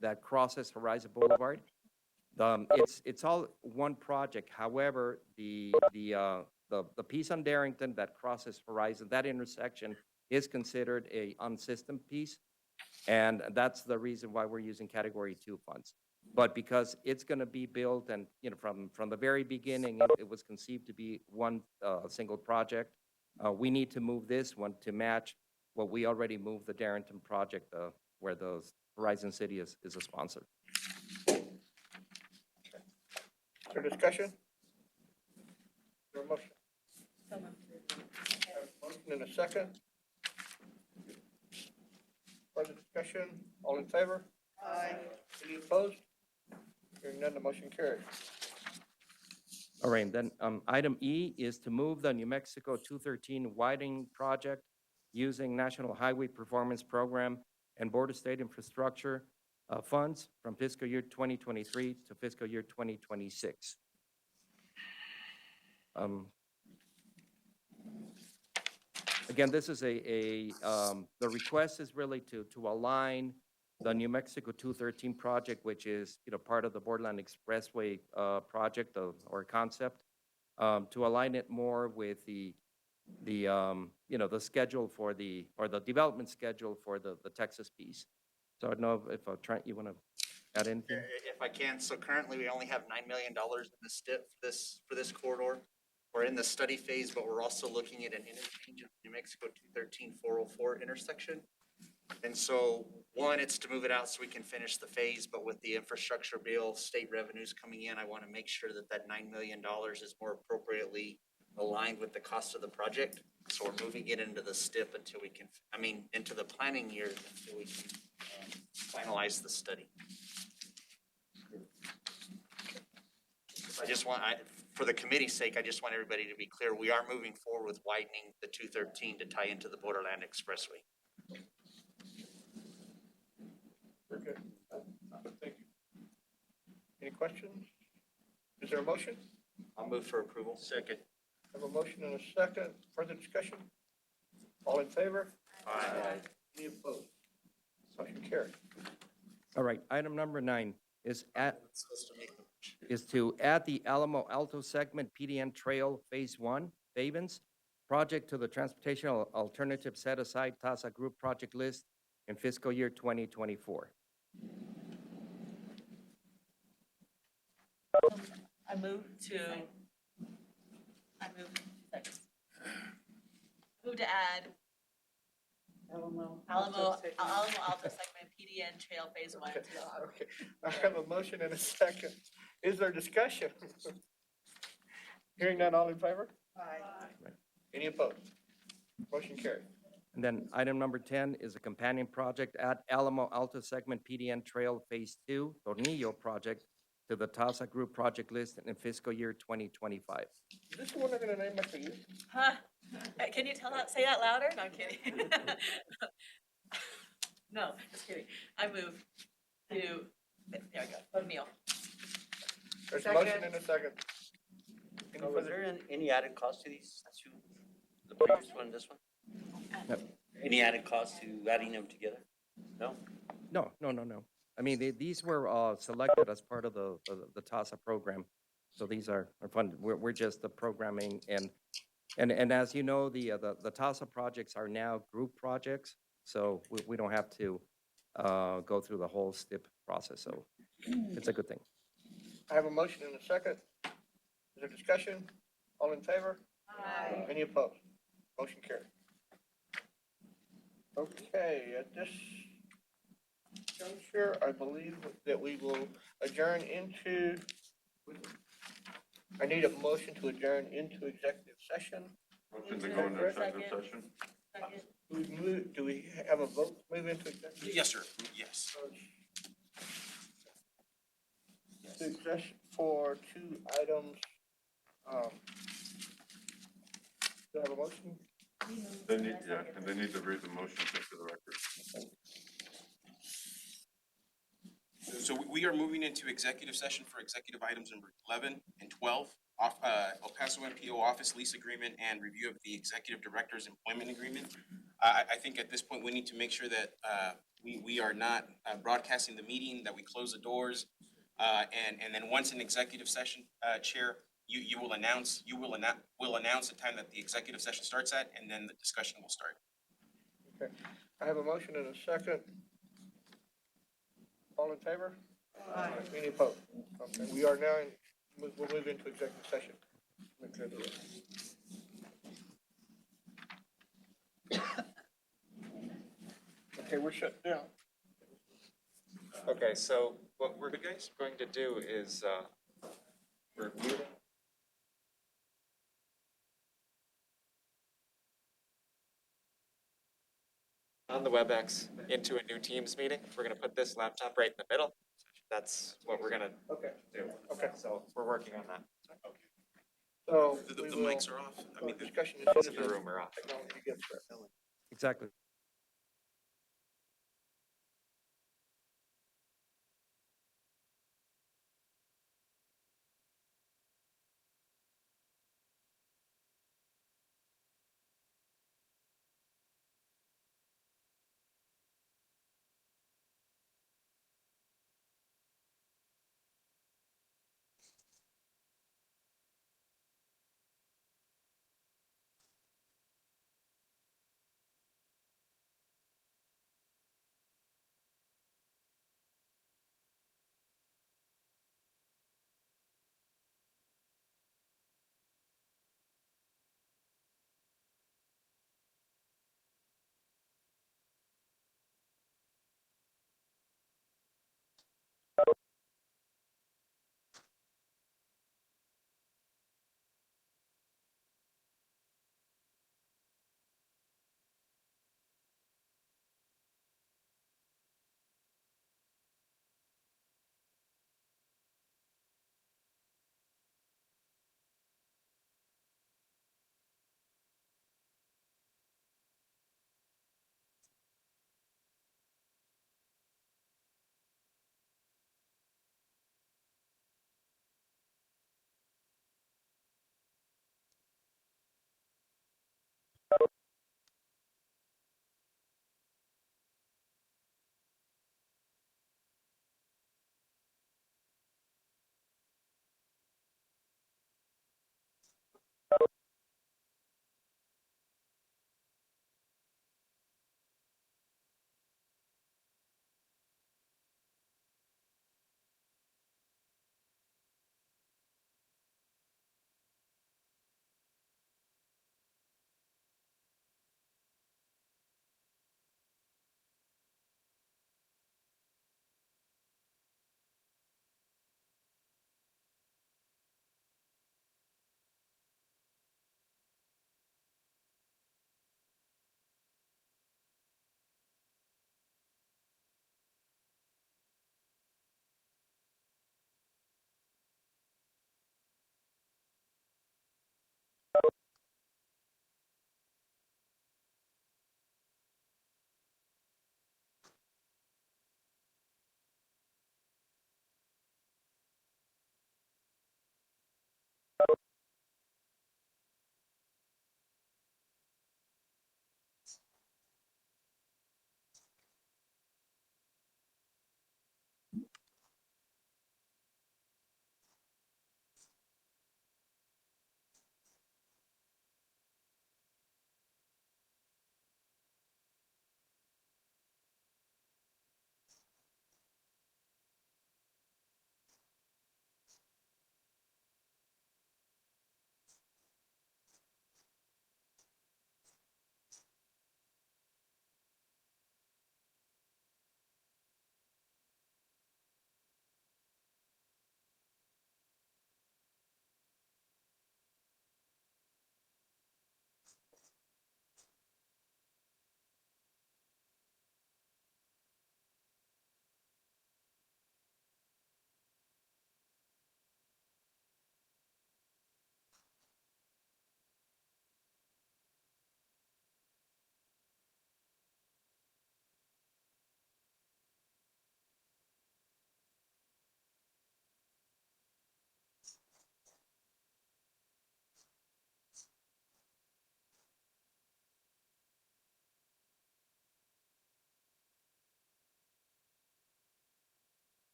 that crosses Horizon Boulevard. It's all one project. However, the piece on Darrington that crosses Horizon, that intersection is considered a on-system piece, and that's the reason why we're using Category 2 funds. But because it's going to be built, and from the very beginning, it was conceived to be one single project. We need to move this one to match what we already moved the Darrington project, where the Horizon City is a sponsor. Is there discussion? Is there a motion? Motion and a second. Further discussion? All in favor? Aye. Any opposed? Hearing none, the motion carries. All right, then item E is to move the New Mexico 213 widening project using National Highway Performance Program and Board of State Infrastructure funds from fiscal year 2023 to fiscal year 2026. Again, this is the request is really to align the New Mexico 213 project, which is part of the Borderland Expressway project or concept, to align it more with the schedule for the development schedule for the Texas piece. So I don't know if Trent, you want to add anything? If I can, so currently we only have $9 million in the STIP for this corridor. We're in the study phase, but we're also looking at an interchange of New Mexico 213-404 intersection. And so, one, it's to move it out so we can finish the phase, but with the infrastructure bill, state revenues coming in, I want to make sure that that $9 million is more appropriately aligned with the cost of the project. So we're moving it into the STIP until we can, into the planning year until we can finalize the study. For the committee's sake, I just want everybody to be clear, we are moving forward with widening the 213 to tie into the Borderland Expressway. We're good. Thank you. Any questions? Is there a motion? I'll move for approval. Second. I have a motion and a second. Further discussion? All in favor? Aye. Any opposed? Motion carried. All right, item number 9 is to add the Alamo Alto segment PDN Trail Phase 1, Fabens, project to the Transportation Alternative Set Aside TASA Group project list in fiscal year 2024. I move to add Alamo Alto segment PDN Trail Phase 1 to the harbor. Okay, I have a motion and a second. Is there discussion? Hearing none, all in favor? Aye. Any opposed? Motion carried. And then item number 10 is a companion project at Alamo Alto segment PDN Trail Phase 2, Tornillo project to the TASA Group project list in fiscal year 2025. Is this the one they're gonna name after you? Huh? Can you say that louder? No, I'm kidding. No, just kidding. I move to, there we go, O'Neill. There's a motion and a second. Any Was further- there any added cost to these two? The previous one, this one? Yep. Any added cost to adding them together? No? No. I mean, these were selected as part of the TASA program. So these are funded. We're just the programming, and as you know, the TASA projects are now group projects. So we don't have to go through the whole STIP process. So it's a good thing. I have a motion and a second. Is there discussion? All in favor? Aye. Any opposed? Motion carried. Okay, at this juncture, I believe that we will adjourn into, I need a motion to adjourn into executive session. Motion to go into executive session? Do we have a vote to move into executive? Yes, sir, yes. Success for two items. Do I have a motion? They need, yeah, and they need to read the motion into the record. So we are moving into executive session for executive items number 11 and 12, El Paso MPO office lease agreement and review of the executive director's employment agreement. I think at this point, we need to make sure that we are not broadcasting the meeting, that we close the doors. And then once in executive session, Chair, you will announce the time that the executive session starts at, and then the discussion will start. Okay, I have a motion and a second. All in favor? Aye. Any opposed? Okay, we are now we'll move into executive session. Okay, we're shut down. Okay, so what we're going to do is, we're muting. On the WebEx into a new Teams meeting. We're gonna put this laptop right in the middle. That's what we're gonna do. Okay. So we're working on that. So The we will, mics are off. I mean, discussion The is room are off. technology gets there. Exactly.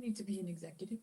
need to be an executive?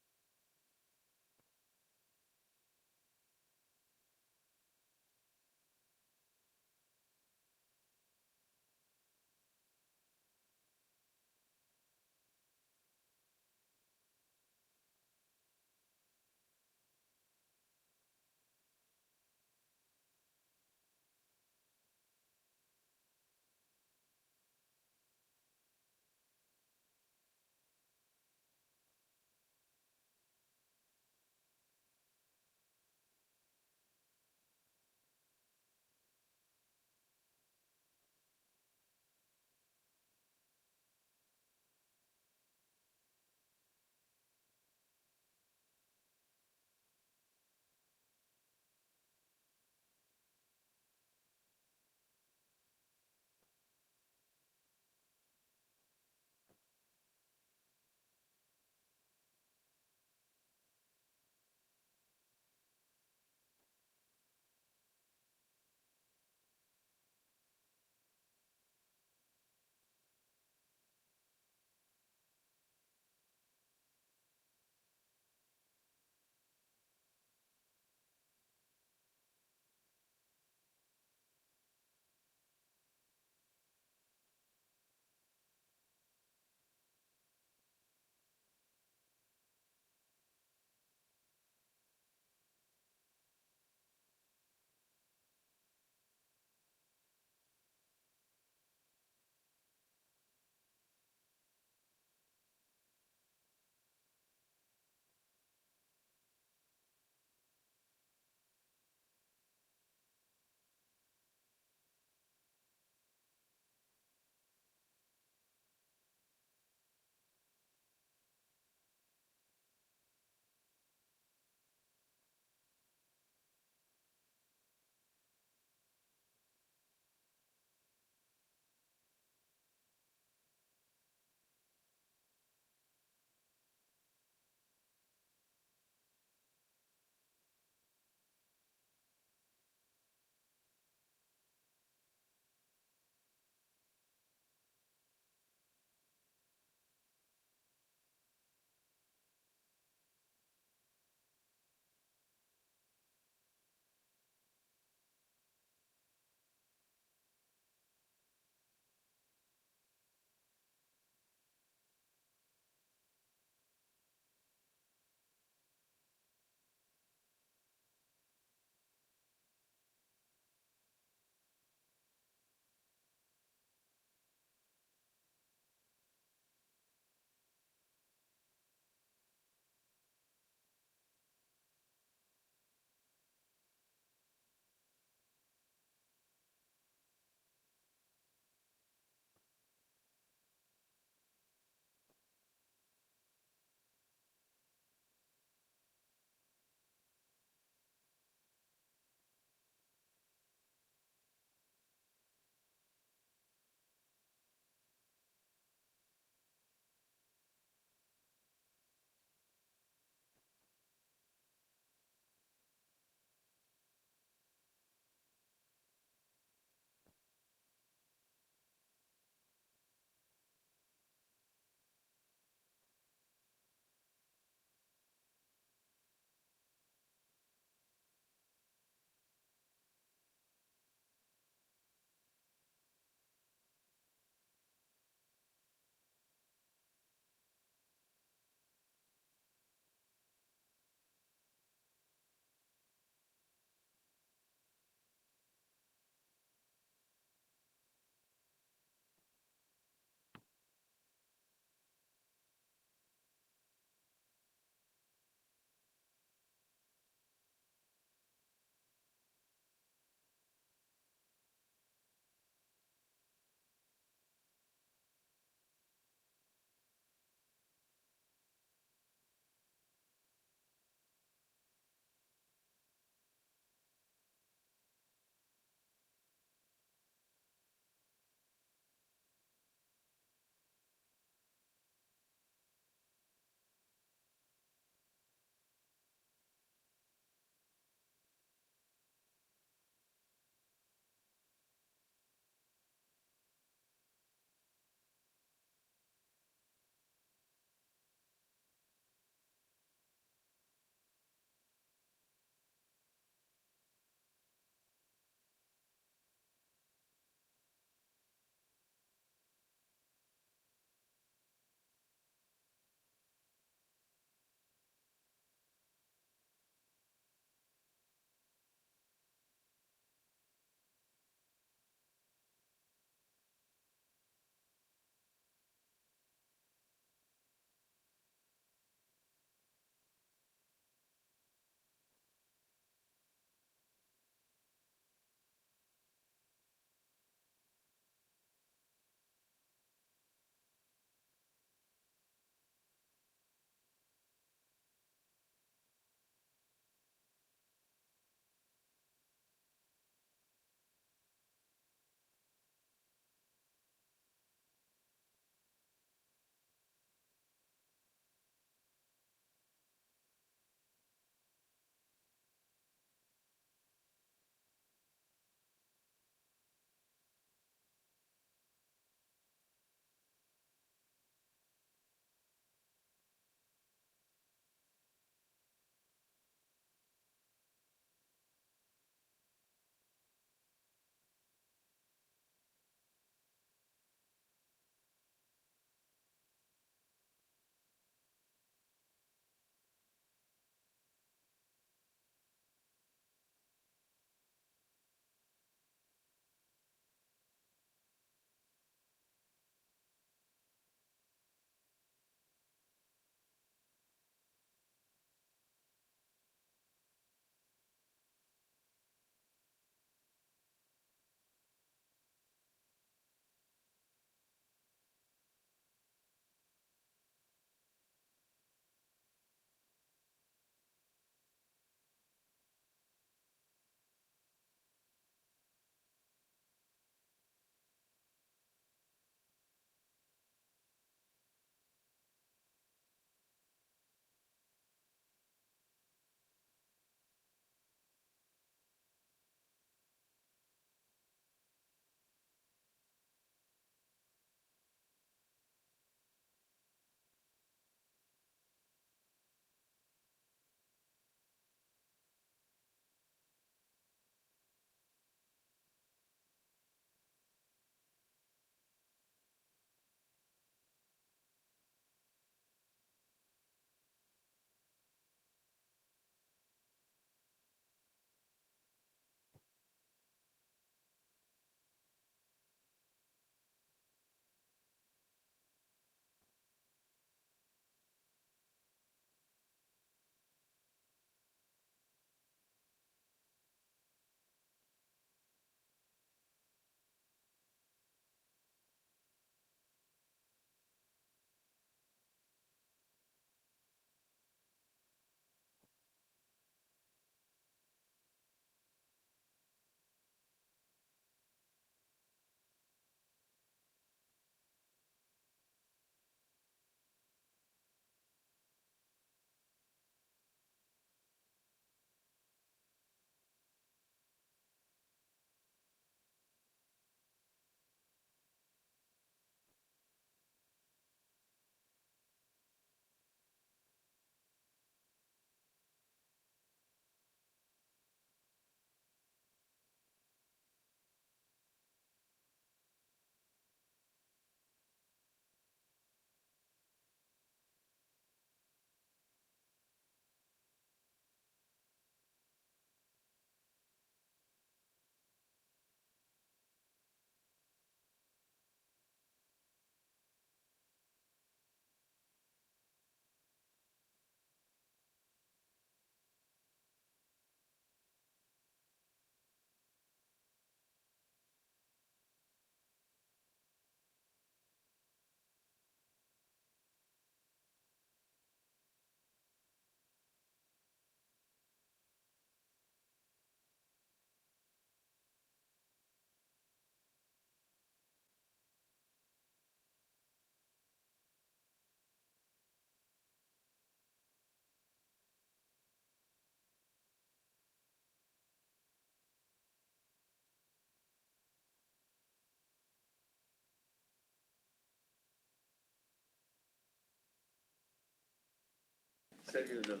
Serio, no, no.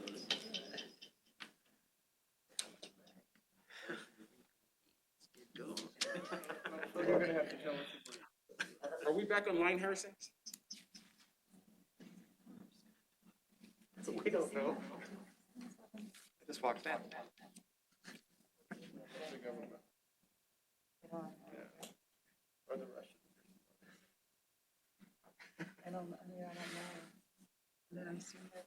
So you're gonna have to tell us. Are we back online, Harrison? We don't know. I just walked in. Or the rest. I don't know. Then I assume that.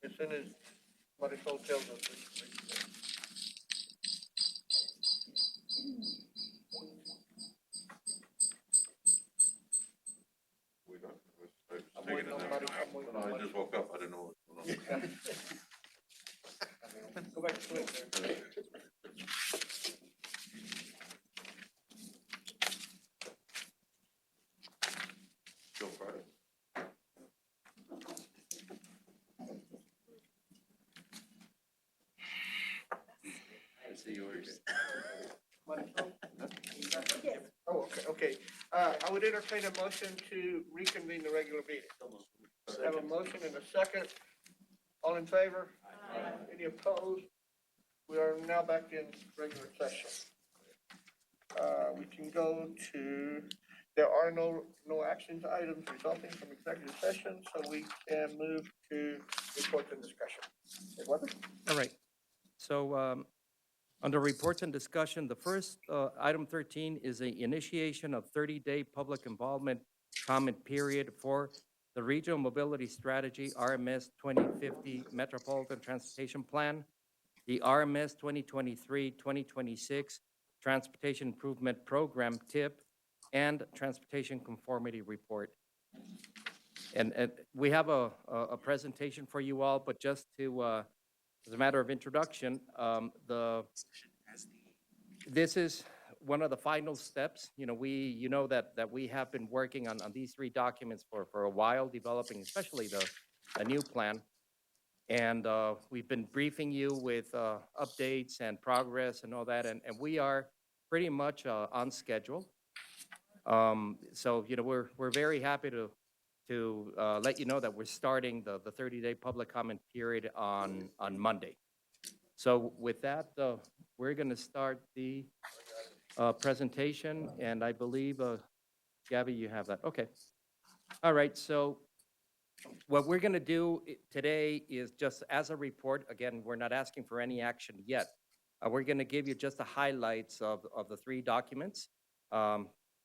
As soon as Marisol tells us. we can make it. We don't, I was I'm taking waiting a on nap. Mari- I'm waiting No, on I Mari- just woke up, I didn't know what was going on. Go back to sleep there. Still Friday? I see yours. Marisol? Oh, okay. I would entertain a motion to reconvene the regular meeting. Have a motion and a second. All in favor? Any opposed? We are now back in regular session. We can go to, there are no actions items resulting from executive session, so we can move to reports and discussion. Eduardo? All right. So under reports and discussion, the first item 13 is the initiation of 30-day public involvement comment period for the Regional Mobility Strategy RMS 2050 Metropolitan Transportation Plan, the RMS 2023-2026 Transportation Improvement Program TIP, and Transportation Conformity Report. And we have a presentation for you all, but just to as a matter of introduction, this is one of the final steps. You know that we have been working on these three documents for a while, developing especially the new plan. And we've been briefing you with updates and progress and all that, and we are pretty much on schedule. So we're very happy to let you know that we're starting the 30-day public comment period on Monday. So with that, we're going to start the presentation, and I believe, Gabby, you have that. Okay. All right. So what we're going to do today is just as a report. Again, we're not asking for any action yet. We're going to give you just the highlights of the three documents,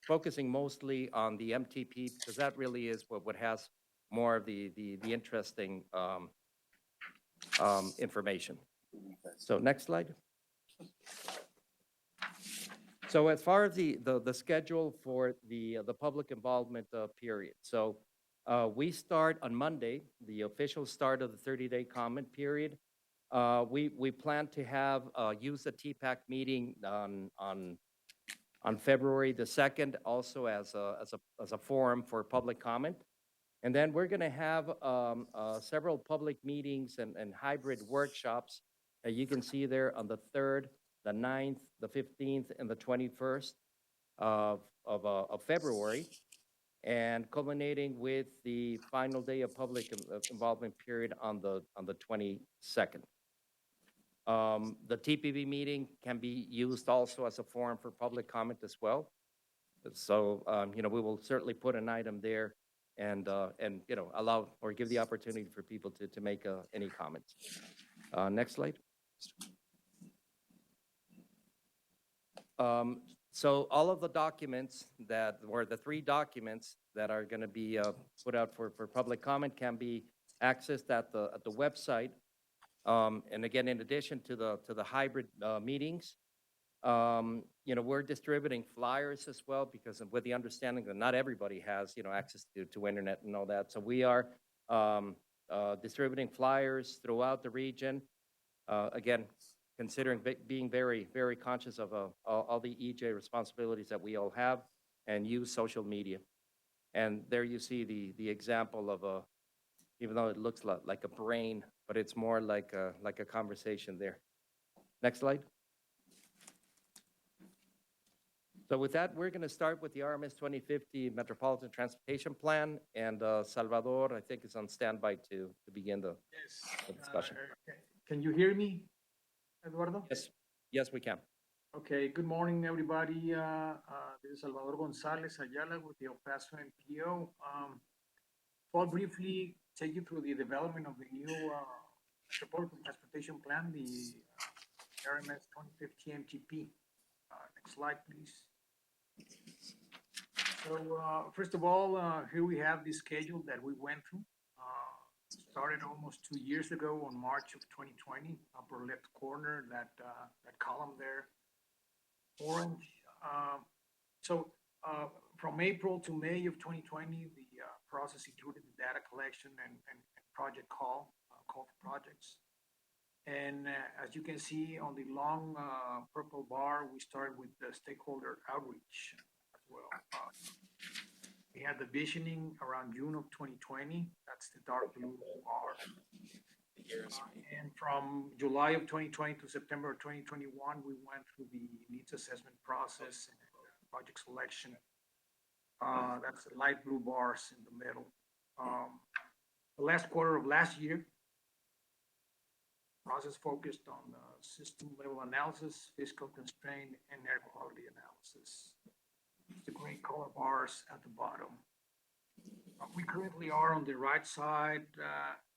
focusing mostly on the MTP, because that really is what has more of the interesting information. So next slide. So as far as the schedule for the public involvement period, so we start on Monday, the official start of the 30-day comment period. We plan to have use the TPAC meeting on February the 2nd, also as a forum for public comment. And then we're going to have several public meetings and hybrid workshops that you can see there on the 3rd, the 9th, the 15th, and the 21st of February, and culminating with the final day of public involvement period on the 22nd. The TPB meeting can be used also as a forum for public comment as well. So, we will certainly put an item there and allow or give the opportunity for people to make any comments. Next slide. So all of the documents or the three documents that are going to be put out for public comment can be accessed at the website. And again, in addition to the hybrid meetings, we're distributing flyers as well, because with the understanding that not everybody has access to internet and all that. So we are distributing flyers throughout the region. Again, considering being very, very conscious of all the EJ responsibilities that we all have, and use social media. And there you see the example of even though it looks like a brain, but it's more like a conversation there. Next slide. So with that, we're going to start with the RMS 2050 Metropolitan Transportation Plan, and Salvador, I think, is on standby to begin the discussion. Can you hear me, Eduardo? Yes, yes, we can. Okay, good morning, everybody. This is Salvador Gonzalez Ayala with the El Paso MPO. I'll briefly take you through the development of the new Metropolitan Transportation Plan, the RMS 2050 MTP. Next slide, please. So first of all, here we have the schedule that we went through. Started almost 2 years ago on March of 2020, upper left corner, that column there, orange. From April to May of 2020, the process included the data collection and project call for projects. And as you can see on the long purple bar, we started with the stakeholder outreach as well. We had the visioning around June of 2020. That's the dark blue bar. And from July of 2020 to September of 2021, we went through the needs assessment process and project selection. That's the light blue bars in the middle. The last quarter of last year, process focused on system level analysis, fiscal constraint, and air quality analysis. The gray color bars at the bottom. We currently are on the right side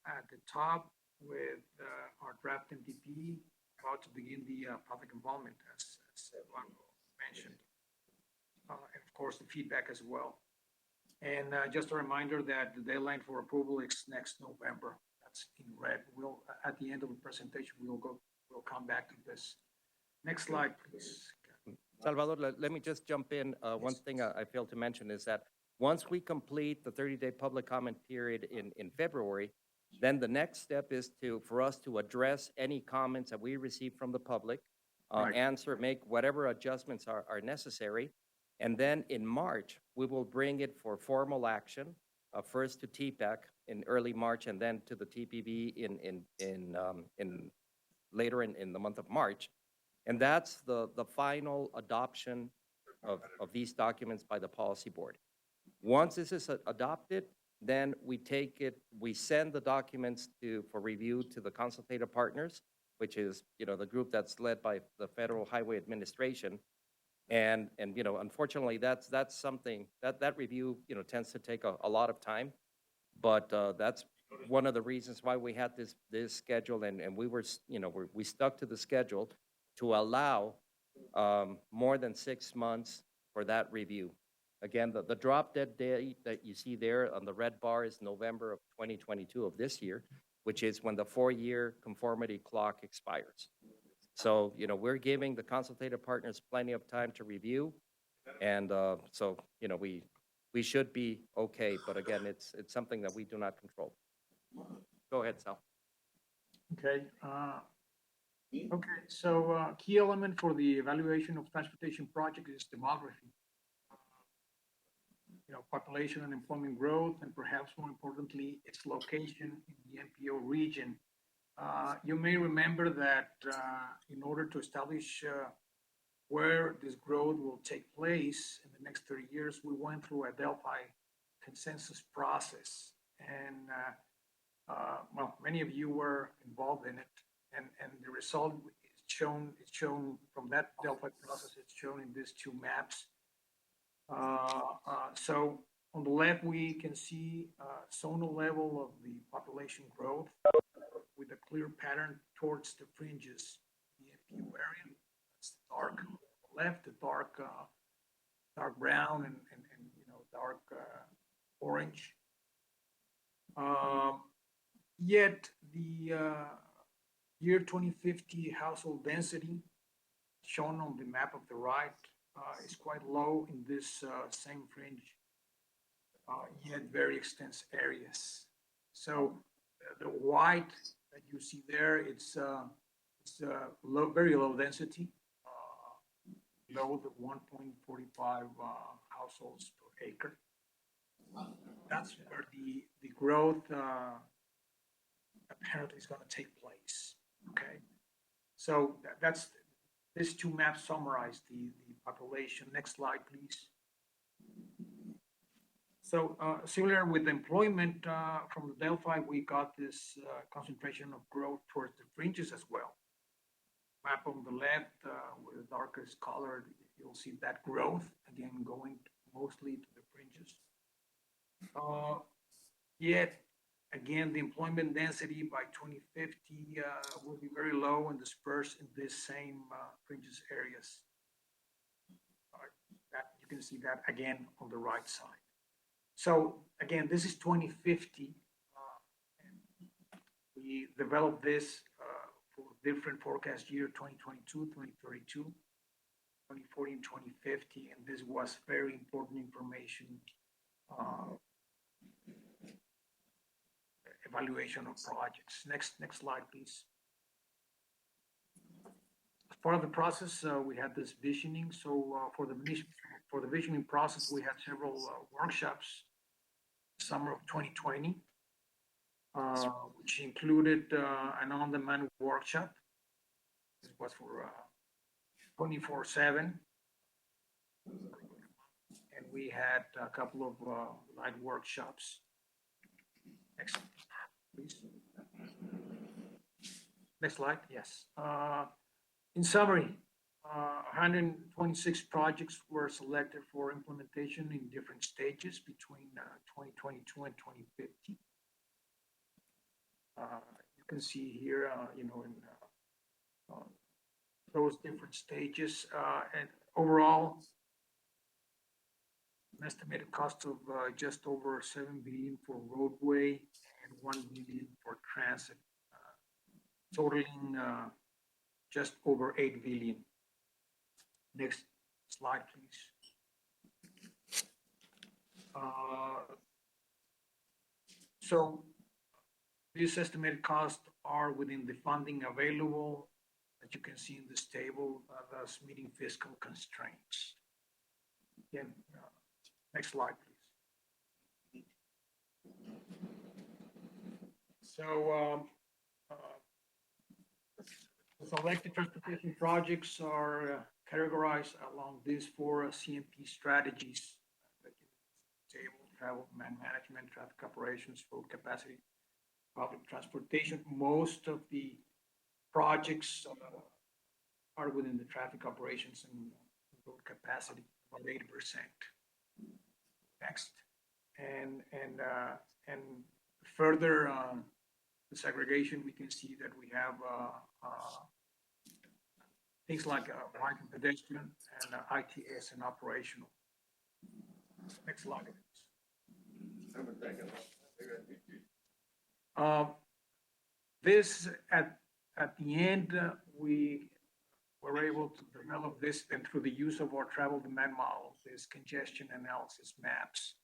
at the top with our draft MTP, about to begin the public involvement, as Eduardo mentioned, and of course the feedback as well. And just a reminder that the deadline for approval is next November. That's in red. We'll, at the end of the presentation, we'll come back to this. Next slide, please. Salvador, let me just jump in. One thing I failed to mention is that once we complete the 30-day public comment period in February, then the next step is for us to address any comments that we receive from the public, answer, make whatever adjustments are necessary. And then in March, we will bring it for formal action, first to TPAC in early March, and then to the TPB later in the month of March. And that's the final adoption of these documents by the policy board. Once this is adopted, then we send the documents for review to the consultative partners, which is, the group that's led by the Federal Highway Administration. And unfortunately, that's something that review, tends to take a lot of time. But that's one of the reasons why we had this schedule, and we stuck to the schedule to allow more than 6 months for that review. Again, the drop dead date that you see there on the red bar is November of 2022 of this year, which is when the 4-year conformity clock expires. So, we're giving the consultative partners plenty of time to review. And so, we should be okay. But again, it's something that we do not control. Go ahead, Sal. Okay. So key element for the evaluation of transportation project is demography. Population and employment growth, and perhaps more importantly, its location in the MPO region. You may remember that in order to establish where this growth will take place in the next 30 years, we went through a Delphi consensus process. And many of you were involved in it. And the result is shown from that Delphi process. It's shown in these two maps. So on the left, we can see zonal level of the population growth with a clear pattern towards the fringes, the MPO area. That's the dark left, the dark brown, and dark orange. Yet the year 2050 household density shown on the map of the right is quite low in this same fringe, yet very extensive areas. So the white that you see there, it's very low density, below the 1.45 households per acre. That's where the growth apparently is going to take place. Okay, so that's These two maps summarize the population. Next slide, please. So similar with employment from the Delphi, we got this concentration of growth towards the fringes as well. Map on the left with the darkest color, you'll see that growth again going mostly to the fringes. Yet again, the employment density by 2050 will be very low and dispersed in this same fringes areas. That you can see that again on the right side. So again, this is 2050. We developed this for different forecast year, 2022, 2032, 2040, and 2050, and this was very important information. Evaluation of projects. Next slide, please. As part of the process, we had this visioning. So for the visioning process, we had several workshops. Summer of 2020, which included an on-demand workshop. This was for 24/7, and we had a couple of light workshops. Next, please. Next slide. Yes. In summary, 126 projects were selected for implementation in different stages between 2022 and 2050. You can see here, in those different stages, and overall, an estimated cost of just over 7 billion for roadway and 1 billion for transit, totaling just over 8 billion. Next slide, please. So these estimated costs are within the funding available, that you can see in this table, thus meeting fiscal constraints. Again, next slide, please. So the selected transportation projects are categorized along these four CMP strategies that you table: travel, management, traffic operations, road capacity, public transportation. Most of the projects are within the traffic operations and road capacity, about 80%. Next, and further the segregation, we can see that we have things like bike and pedestrian and ITS and operational. Next slide, please. This at the end, we were able to develop this, and through the use of our travel demand model, this congestion analysis maps.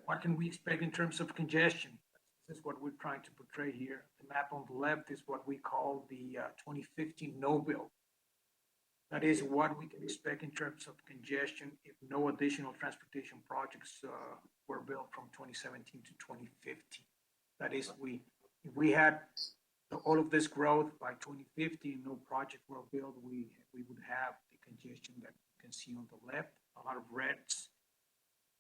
What can we expect in terms of congestion? This is what we're trying to portray here. The map on the left is what we call the 2015 no-build. That is what we can expect in terms of congestion if no additional transportation projects were built from 2017 to 2050. That is, if we had all of this growth by 2050 and no project were built, we would have the congestion that you can see on the left. A lot of reds.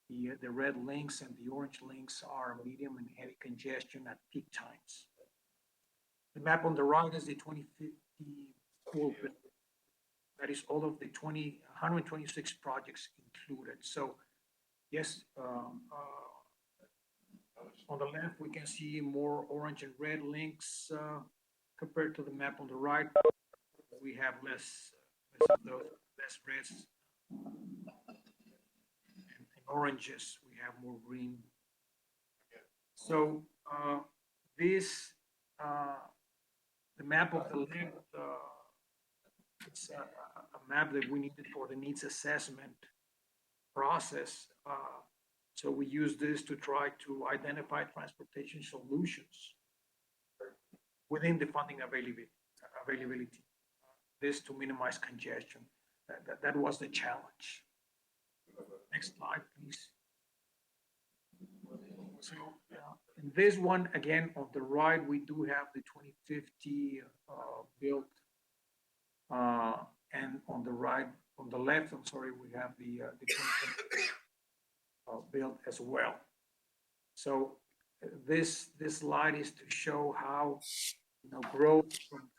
The red links and the orange links are medium and heavy congestion at peak times. The map on the right is the 2050 full build. That is all of the 126 projects included. So yes, on the left, we can see more orange and red links compared to the map on the right. We have less of those, less reds. Oranges, we have more green. So the map of the left, it's a map that we needed for the needs assessment process. So we use this to try to identify transportation solutions within the funding availability. This to minimize congestion. That was the challenge. Next slide, please. So in This one, again, on the right, we do have the 2050 built. And on the right, on the left, I'm sorry, we have the 2020 built as well. So this slide is to show how, growth from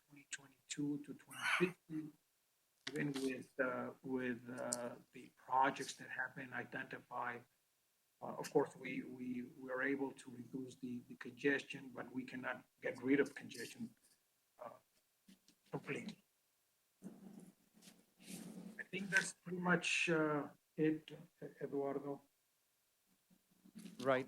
2022 to 2050, even with the projects that have been identified. Of course, we are able to reduce the congestion, but we cannot get rid of congestion completely. I think that's pretty much it, Eduardo. Right.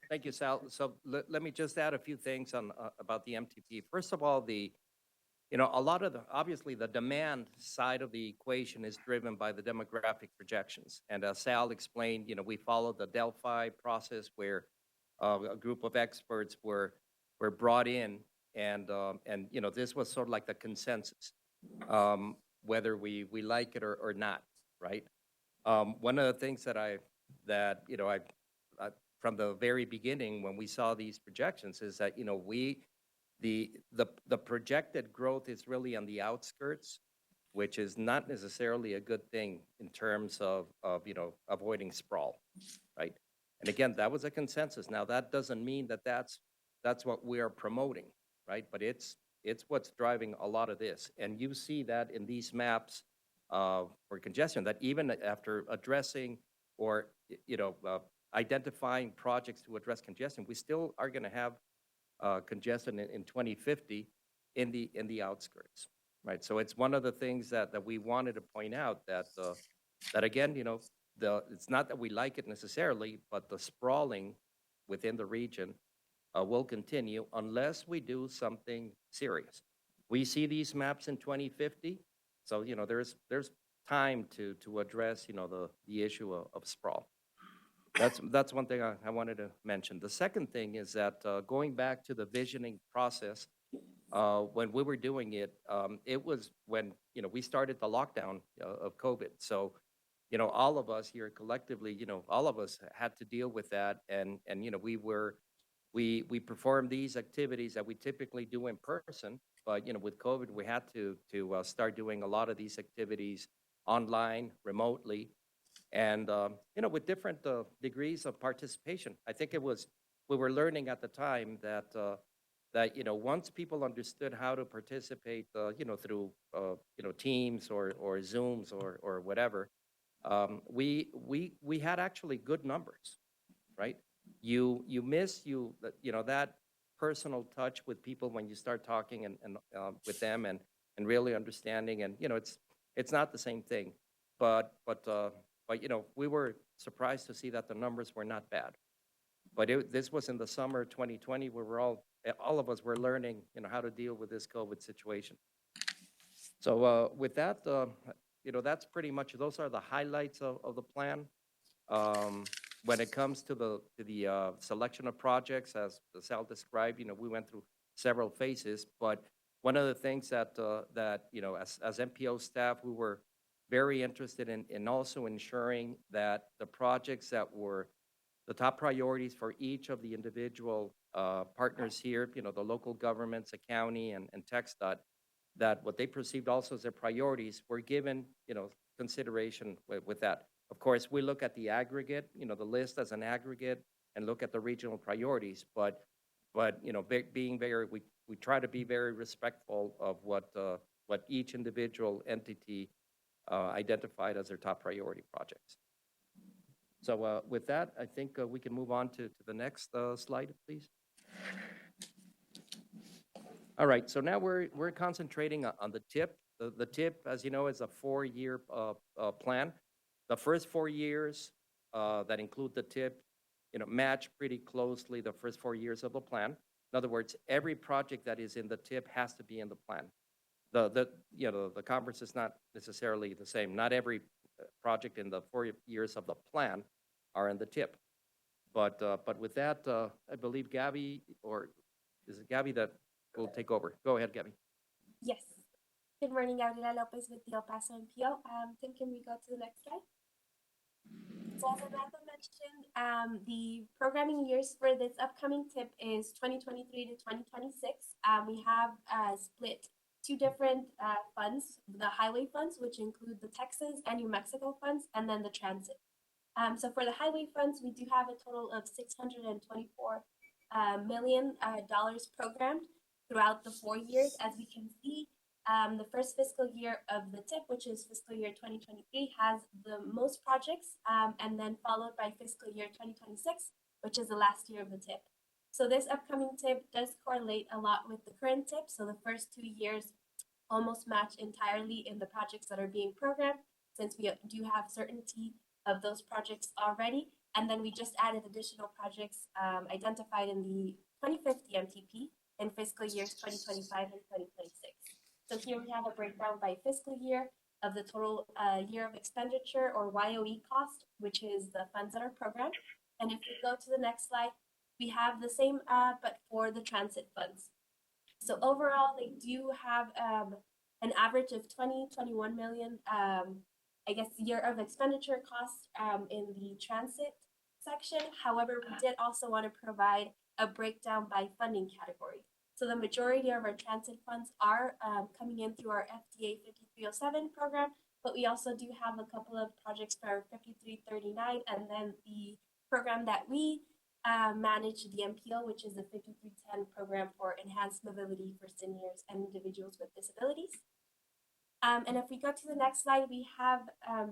Thank you, Sal. So let me just add a few things on about the MTP. First of all, a lot of obviously the demand side of the equation is driven by the demographic projections. And as Sal explained, we followed the Delphi process where a group of experts were brought in, and this was sort of like the consensus, whether we like it or not, right? One of the things that I from the very beginning when we saw these projections is that the projected growth is really on the outskirts, which is not necessarily a good thing in terms of avoiding sprawl, right? And again, that was a consensus. Now that doesn't mean that that's what we are promoting, right? But it's what's driving a lot of this, and you see that in these maps for congestion. That even after addressing or identifying projects to address congestion, we still are going to have congestion in 2050 in the outskirts, right? So it's one of the things that we wanted to point out that again, it's not that we like it necessarily, but the sprawling within the region will continue unless we do something serious. We see these maps in 2050, so there's time to address the issue of sprawl. That's one thing I wanted to mention. The second thing is that going back to the visioning process, when we were doing it, it was when we started the lockdown of COVID. So all of us here collectively, all of us had to deal with that, and we performed these activities that we typically do in person, but with COVID we had to start doing a lot of these activities online, remotely. And with different degrees of participation. I think we were learning at the time that once people understood how to participate, through Teams or Zooms or whatever, we had actually good numbers, right? You miss that personal touch with people when you start talking and with them and really understanding, and it's not the same thing, but we were surprised to see that the numbers were not bad. But this was in the summer 2020, where all of us were learning, how to deal with this COVID situation. So with that, that's pretty much, those are the highlights of the plan. When it comes to the selection of projects, as Sal described, we went through several phases. But one of the things that as MPO staff, we were very interested in also ensuring that the projects that were the top priorities for each of the individual partners here, the local governments, the county, and TxDOT, that what they perceived also as their priorities were given, consideration with that. Of course, we look at the aggregate, the list as an aggregate, and look at the regional priorities. But being we try to be very respectful of what each individual entity identified as their top priority projects. So with that, I think we can move on to the next slide, please. All right, so now we're concentrating on the TIP. The TIP, as you know, is a 4-year plan. The first 4 years that include the TIP, match pretty closely the first 4 years of the plan. In other words, every project that is in the TIP has to be in the plan. The conference is not necessarily the same. Not every project in the 4 years of the plan are in the TIP. But with that, I believe Gabby, or is it Gabby that will take over? Go ahead, Gabby. Yes. Good morning, Gabriela Lopez with the El Paso MPO. Tim, can we go to the next slide? So as Renato mentioned, mentioned, the programming years for this upcoming tip is 2023 to 2026. We have split two different funds, the highway funds, which include the Texas and New Mexico funds, and then the transit. So for the highway funds, we do have a total of $624 million programmed throughout the 4 years. As we can see, the first fiscal year of the TIP, which is fiscal year 2023, has the most projects, and then followed by fiscal year 2026, which is the last year of the TIP. So this upcoming TIP does correlate a lot with the current TIP. So the first 2 years almost match entirely in the projects that are being programmed, since we do have certainty of those projects already. And then we just added additional projects identified in the 25th EMTP in fiscal years 2025 and 2026. So here we have a breakdown by fiscal year of the total year of expenditure, or YOE cost, which is the funds that are programmed. And if we go to the next slide, we have the same, but for the transit funds. So overall, they do have an average of 21 million, I guess, year of expenditure costs in the transit section. However, we did also want to provide a breakdown by funding category. So the majority of our transit funds are coming in through our FDA 5307 program, but we also do have a couple of projects for our 5339, and then the program that we manage, the MPO, which is the 5310 program for enhanced mobility for seniors and individuals with disabilities. And if we go to the next slide, we have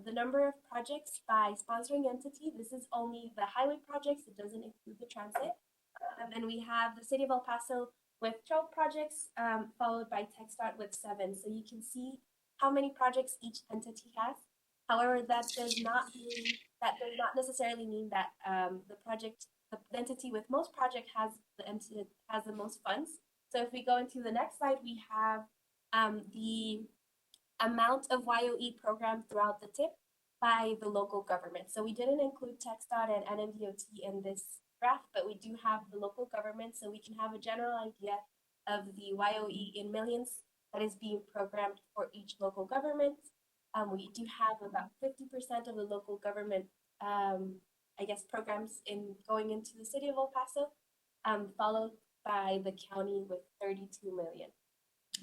the number of projects by sponsoring entity. This is only the highway projects, it doesn't include the transit. And we have the City of El Paso with 12 projects, followed by TxDOT with 7. So you can see how many projects each entity has. However, that does not necessarily mean that the entity with most project has the most funds. So if we go into the next slide, we have the amount of YOE programmed throughout the TIP by the local government. So we didn't include TxDOT and NMDOT in this graph, but we do have the local government, so we can have a general idea of the YOE in millions that is being programmed for each local government. We do have about 50% of the local government, I guess, programs going into the City of El Paso, followed by the county with 32 million.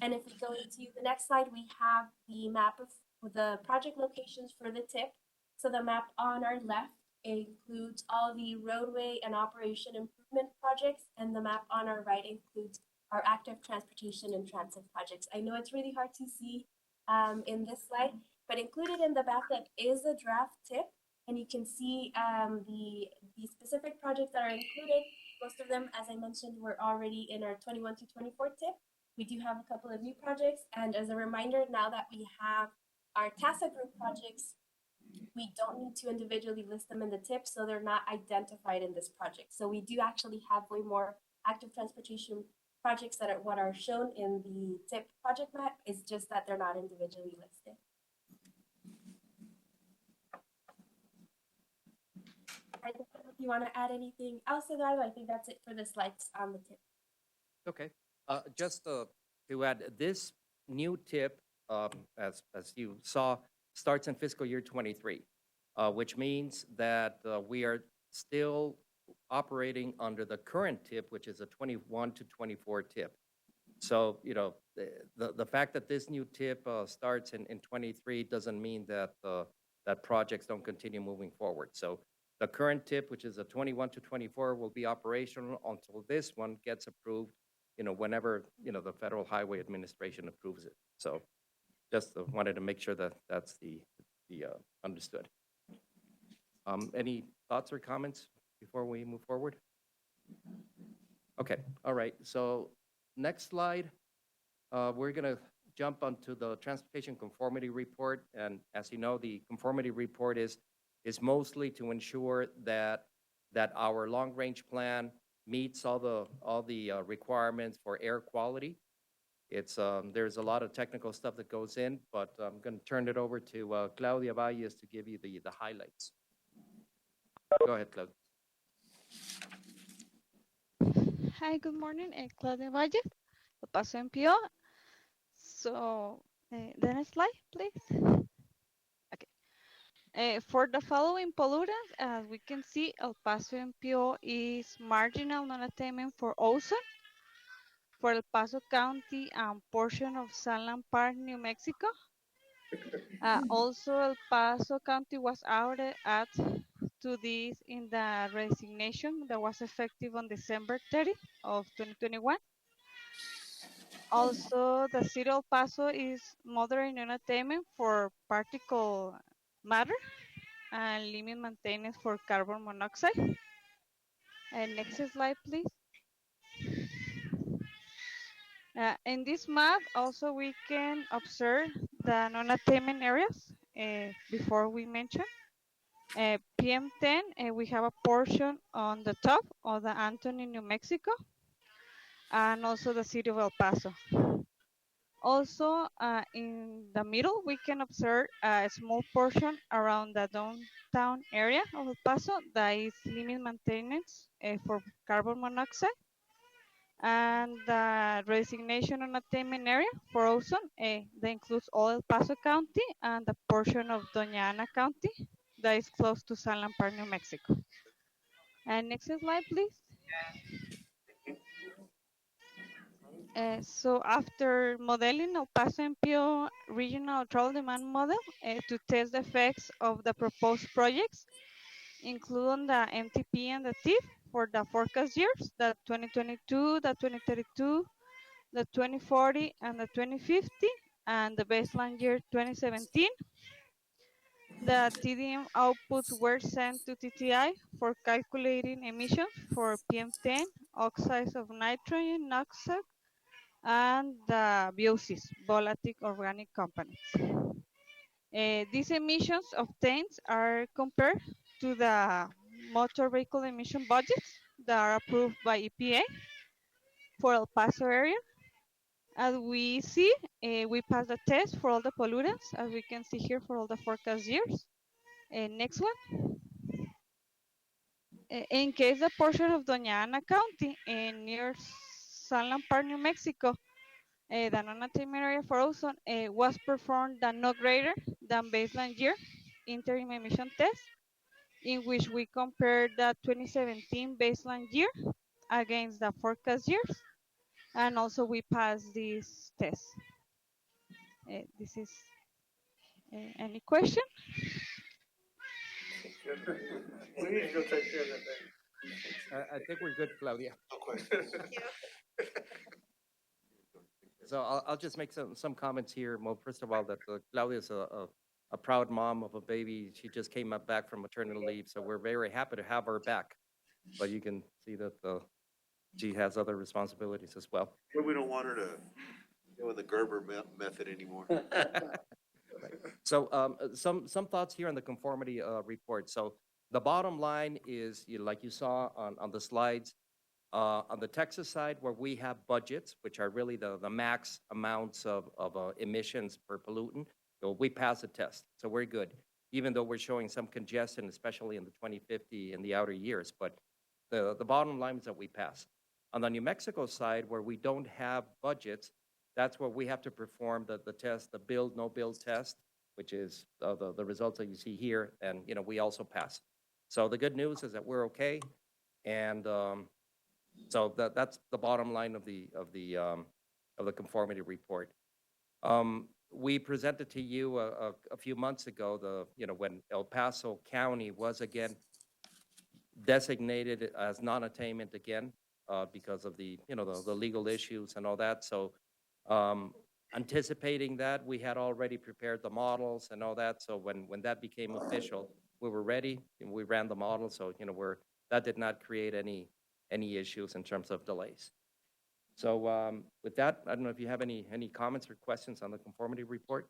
And if we go into the next slide, we have the map of the project locations for the TIP. So the map on our left includes all the roadway and operation improvement projects, and the map on our right includes our active transportation and transit projects. I know it's really hard to see in this slide, but included in the backup is a draft TIP, and you can see the specific projects that are included. Most of them, as I mentioned, were already in our 21 to 24 TIP. We do have a couple of new projects, and as a reminder, now that we have our TASA group projects, we don't need to individually list them in the TIP, so they're not identified in this project. So we do actually have way more active transportation projects that are what are shown in the TIP project map, is just that they're not individually listed. I don't know if you want to add anything else to that, I think that's it for the slides on the TIP. Okay, just to add, this new tip, as you saw, starts in fiscal year 23, which means that we are still operating under the current tip, which is a 21 to 24 tip. So, you know, the fact that this new tip starts in 23 doesn't mean that that projects don't continue moving forward. So the current tip, which is a 21 to 24, will be operational until this one gets approved, you know, whenever, you know, the Federal Highway Administration approves it. So just wanted to make sure that that's the understood. Any thoughts or comments before we move forward? Okay, all right. So next slide, we're gonna jump onto the Transportation Conformity Report. And as you know, the conformity report is mostly to ensure that our long-range plan meets all the requirements for air quality. It's there's a lot of technical stuff that goes in, but I'm going to turn it over to Claudia Valles to give you the highlights. Go ahead, Claudia. Hi, good morning. Claudia Valles, El Paso MPO. So the next slide, please. Okay. For the following pollutants, as we can see, El Paso MPO is marginal non-attainment for ozone, for El Paso County and portion of Sunland Park, New Mexico. Also, El Paso County was added to this in the resignation that was effective on December 30 of 2021. Also, the city of El Paso is moderate non-attainment for particle matter and limit maintenance for carbon monoxide. And next slide, please. In this map, also we can observe the non-attainment areas before we mention. PM10, we have a portion on the top of the Anthony, New Mexico, and also the city of El Paso. Also, in the middle, we can observe a small portion around the downtown area of El Paso that is limit maintenance for carbon monoxide. And the resignation on attainment area for ozone that includes all El Paso County and the portion of Doña Ana County that is close to San Park, New Mexico. And next slide, please. So after modeling El Paso MPO regional troll demand model to test the effects of the proposed projects, including the MTP and the TIF for the forecast years, the 2022, the 2032, the 2040, and the 2050, and the baseline year 2017. The TDM outputs were sent to TTI for calculating emissions for PM10, oxides of nitrogen, oxide, and the VOCs, volatile organic components. These emissions obtained are compared to the motor vehicle emission budgets that are approved by EPA for El Paso area. As we see, we passed the test for all the pollutants, as we can see here for all the forecast years. Next one. In case the portion of Doña Ana County near San Park, New Mexico, the non-attainment area for ozone was performed at no greater than baseline year interim emission test, in which we compared the 2017 baseline year against the forecast years, and also we passed this test. This is any question? We need to go take care of that thing. I think we're good, Claudia. No questions. So I'll just make some comments here. Well, first of all, that Claudia's a proud mom of a baby. She just came back from maternity leave, so we're very happy to have her back. But you can see that she has other responsibilities as well. We don't want her to go with the Gerber method anymore. So some thoughts here on the conformity report. So the bottom line is, like you saw on the slides, on the Texas side, where we have budgets, which are really the max amounts of emissions per pollutant, so we pass the test. So we're good, even though we're showing some congestion, especially in the 2050 and the outer years. But the bottom line is that we pass. On the New Mexico side, where we don't have budgets, that's where we have to perform the test, the build, no build test, which is the results that you see here, and we also pass. So the good news is that we're okay, and so that's the bottom line of the conformity report. We presented to you a few months ago when El Paso County was again designated as non-attainment again because of the legal issues and all that. So anticipating that, we had already prepared the models and all that. So when that became official, we were ready and we ran the model. So that did not create any issues in terms of delays. So with that, I don't know if you have any comments or questions on the conformity report.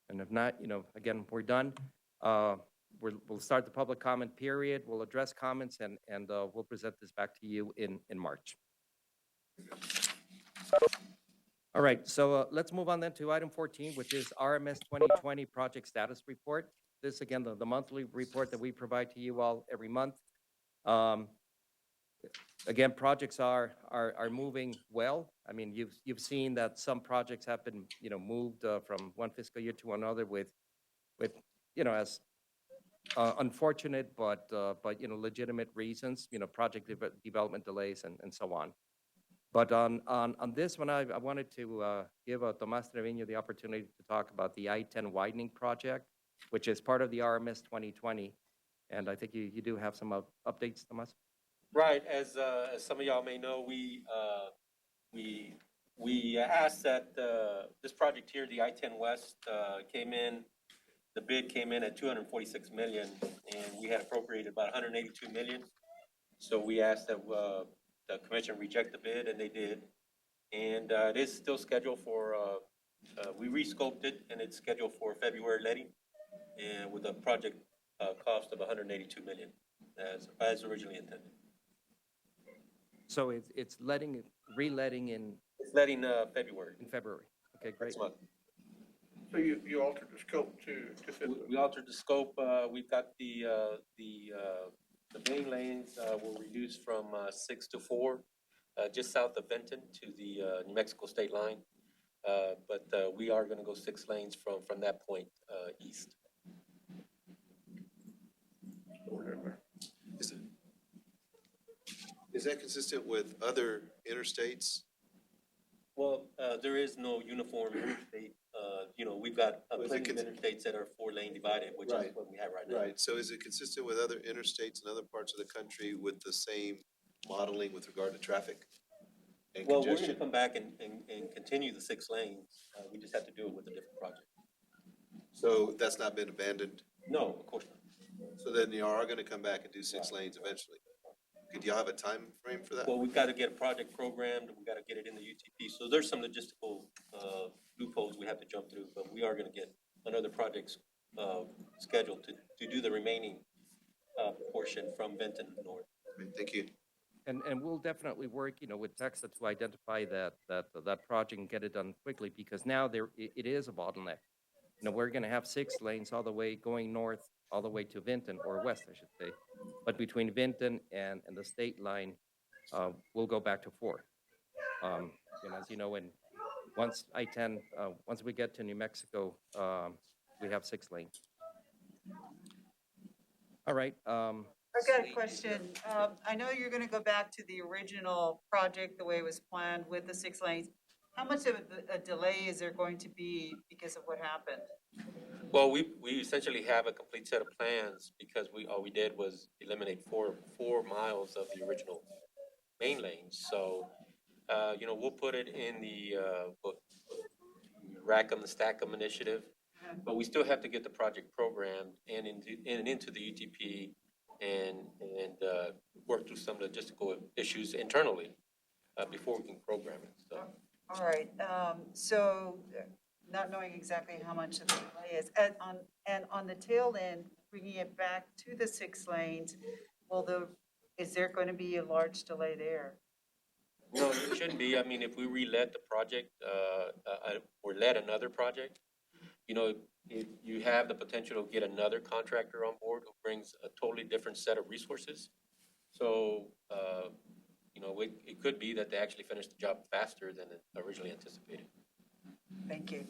And if not, again, we're done. We'll start the public comment period. We'll address comments and we'll present this back to you in March. All right, so let's move on then to item 14, which is RMS 2020 project status report. This, again, the monthly report that we provide to you all every month. Again, projects are moving well. I mean, you've seen that some projects have been moved from one fiscal year to another with with, as unfortunate, but, legitimate reasons, project development delays and so on. But on this one, I wanted to give Tomas Trevino the opportunity to talk about the I-10 widening project, which is part of the RMS 2020. And I think you do have some updates, Tomas? Right, as some of y'all may know, we asked that this project here, the I-10 West, the bid came in at 246 million, and we had appropriated about 182 million. So we asked that the commission reject the bid, and they did. And it is still scheduled for, we rescoped it, and it's scheduled for February letting, and with a project cost of 182 million, as originally intended. So it's reletting in? It's letting February. In February. Okay, great. Next month. So you altered the scope to fit. We altered the scope. We've got the main lanes were reduced from 6 to 4, just south of Benton to the New Mexico state line. But we are going to go 6 lanes from that point east. Is that consistent with other interstates? Well, there is no uniform interstate. We've got plenty of interstates that are 4-lane divided, which is what we have right now. Right, so is it consistent with other interstates in other parts of the country with the same modeling with regard to traffic and Well, we're congestion? going to come back and continue the 6 lanes. We just have to do it with a different project. So that's not been abandoned? No, of course not. So then you are going to come back and do 6 lanes eventually? Could you have a time frame for that? Well, we've got to get a project programmed, we've got to get it in the UTP, so there's some logistical loopholes we have to jump through, but we are going to get another project scheduled to do the remaining portion from Benton north. Thank you. And we'll definitely work, with Texas to identify that project and get it done quickly, because now it is a bottleneck. We're going to have 6 lanes all the way going north, all the way to Vinton, or west, I should say. But between Vinton and the state line, we'll go back to 4. As you know, once I-10, once we get to New Mexico, we have 6 lanes. All right. I've got a question. I know you're going to go back to the original project, the way it was planned with the 6 lanes. How much of a delay is there going to be because of what happened? Well, we essentially have a complete set of plans because all we did was eliminate 4 miles of the original main lanes. So, we'll put it in the rack 'em and stack 'em initiative, but we still have to get the project programmed and into the UTP and work through some logistical issues internally before we can program it. So. All right. So not knowing exactly how much of the delay is, and on the tail end, bringing it back to the 6 lanes, is there going to be a large delay there? No, it shouldn't be. I mean, if we relet the project or let another project, you have the potential to get another contractor on board who brings a totally different set of resources. So, it could be that they actually finish the job faster than originally anticipated. Thank you.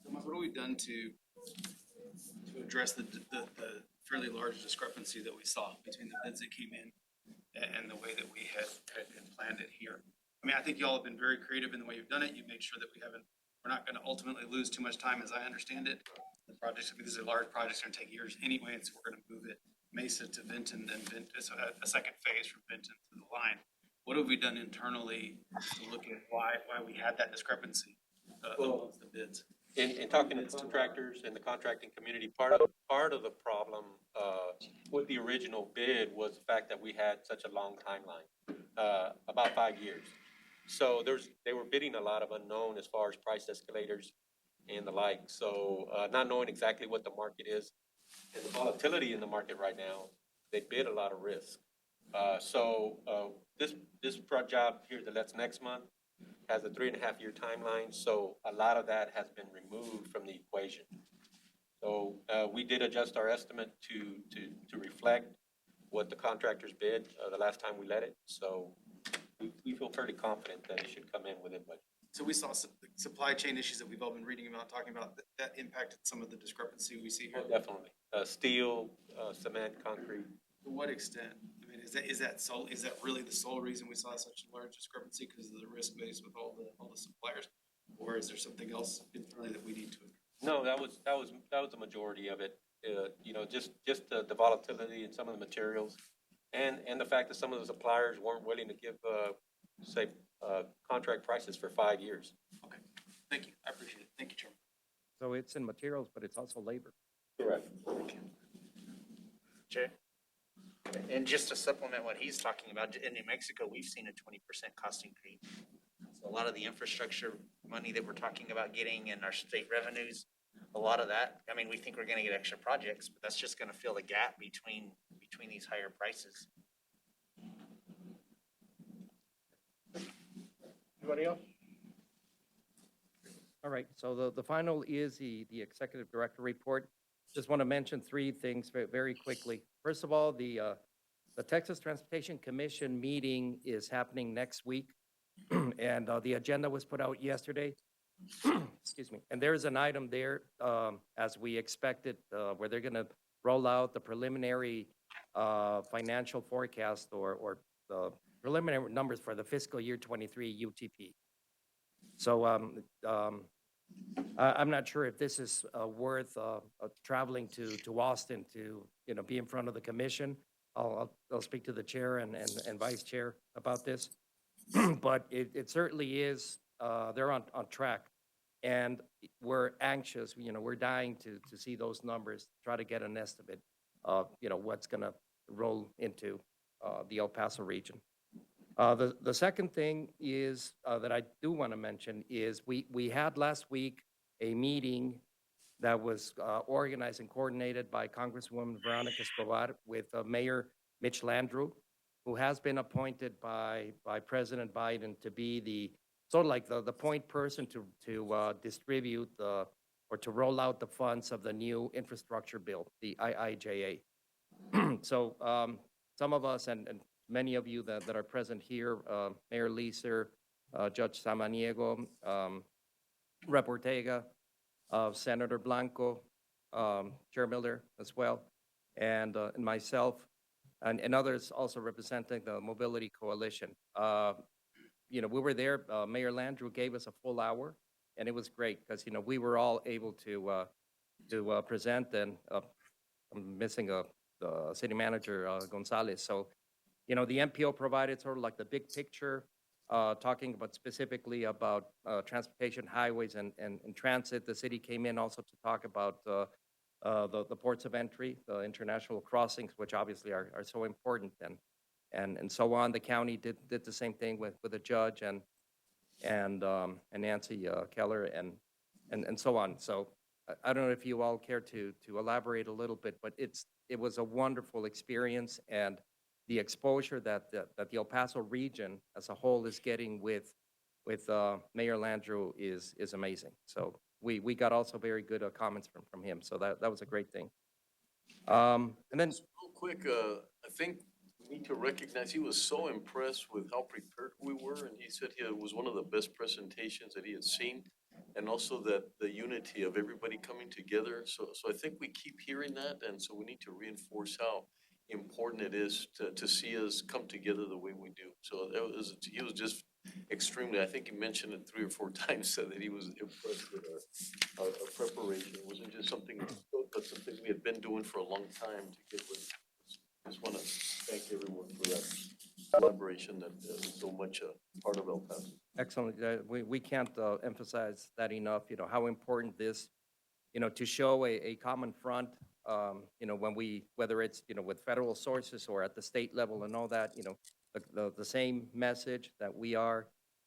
What have we done to address the fairly large discrepancy that we saw between the bids that came in and the way that we had planned it here? I mean, I think y'all have been very creative in the way you've done it. You've made sure that we're not going to ultimately lose too much time, as I understand it. The projects, these are large projects, going to take years anyway, and so we're going to move it Mesa to Vinton, then so a second phase from Vinton to the line. What have we done internally to look at why we had that discrepancy amongst the bids? In talking to contractors and the contracting community, part of the problem with the original bid was the fact that we had such a long timeline, about 5 years. So they were bidding a lot of unknown as far as price escalators and the like. So not knowing exactly what the market is and the volatility in the market right now, they bid a lot of risk. This job here that's next month has a 3.5-year timeline. So a lot of that has been removed from the equation. So we did adjust our estimate to reflect what the contractors bid the last time we let it. So we feel fairly confident that it should come in within budget. So we saw supply chain issues that we've all been reading about, talking about, that impacted some of the discrepancy we see here? Oh, definitely. Steel, cement, concrete. To what extent? I mean, is that really the sole reason we saw such a large discrepancy because of the risk base with all the suppliers? Or is there something else internally that we need to? No, that was the majority of it. You know, just the volatility in some of the materials, and the fact that some of the suppliers weren't willing to give, say, contract prices for 5 years. Okay, thank you. I appreciate it. Thank you, Chairman. So it's in materials, but it's also labor. Correct. Jay? And just to supplement what he's talking about, in New Mexico, we've seen a 20% cost increase. So a lot of the infrastructure money that we're talking about getting in our state revenues, a lot of that, I mean, we think we're gonna get extra projects, but that's just gonna fill the gap between these higher prices. Anybody else? All right, so the final is the executive director report. Just want to mention three things very quickly. First of all, the Texas Transportation Commission meeting is happening next week, and the agenda was put out yesterday. Excuse me. And there's an item there, as we expected, where they're going to roll out the preliminary financial forecast or the preliminary numbers for the fiscal year 23 UTP. So I'm not sure if this is worth traveling to Austin to, be in front of the commission. I'll speak to the chair and vice chair about this. But it certainly is, they're on track. And we're anxious, we're dying to see those numbers, try to get an estimate of, what's going to roll into the El Paso region. The second thing is that I do want to mention is we had last week a meeting that was organized and coordinated by Congresswoman Veronica Escobar with Mayor Mitch Landrieu, who has been appointed by President Biden to be the sort of like the point person to distribute or to roll out the funds of the new infrastructure bill, the IIJA. So some of us and many of you that are present here, Mayor Leeser, Judge Samaniego, Rep. Ortega, Senator Blanco, Chair Miller as well, and myself, and others also representing the Mobility Coalition. We were there. Mayor Landrieu gave us a full hour, and it was great because we were all able to present. And I'm missing the city manager Gonzalez. So, the MPO provided sort of like the big picture, talking about specifically about transportation, highways, and transit. The city came in also to talk about the ports of entry, the international crossings, which obviously are so important, and so on. The county did the same thing with the judge and Nancy Keller and so on. So I don't know if you all care to elaborate a little bit, but it was a wonderful experience, and the exposure that the El Paso region as a whole is getting with Mayor Landrieu is amazing. So we got also very good comments from him. So that was a great thing. And then real quick, I think we need to recognize he was so impressed with how prepared we were, and he said it was one of the best presentations that he had seen, and also that the unity of everybody coming together. So I think we keep hearing that, and so we need to reinforce how important it is to see us come together the way we do. So he was just extremely, I think he mentioned it 3 or 4 times, that he was impressed with our preparation. It wasn't just something, but something we had been doing for a long time to get with. Just want to thank everyone for that collaboration that is so much a part of El Paso. Excellent. We can't emphasize that enough, how important this, to show a common front, whether it's, with federal sources or at the state level and all that, the same message that we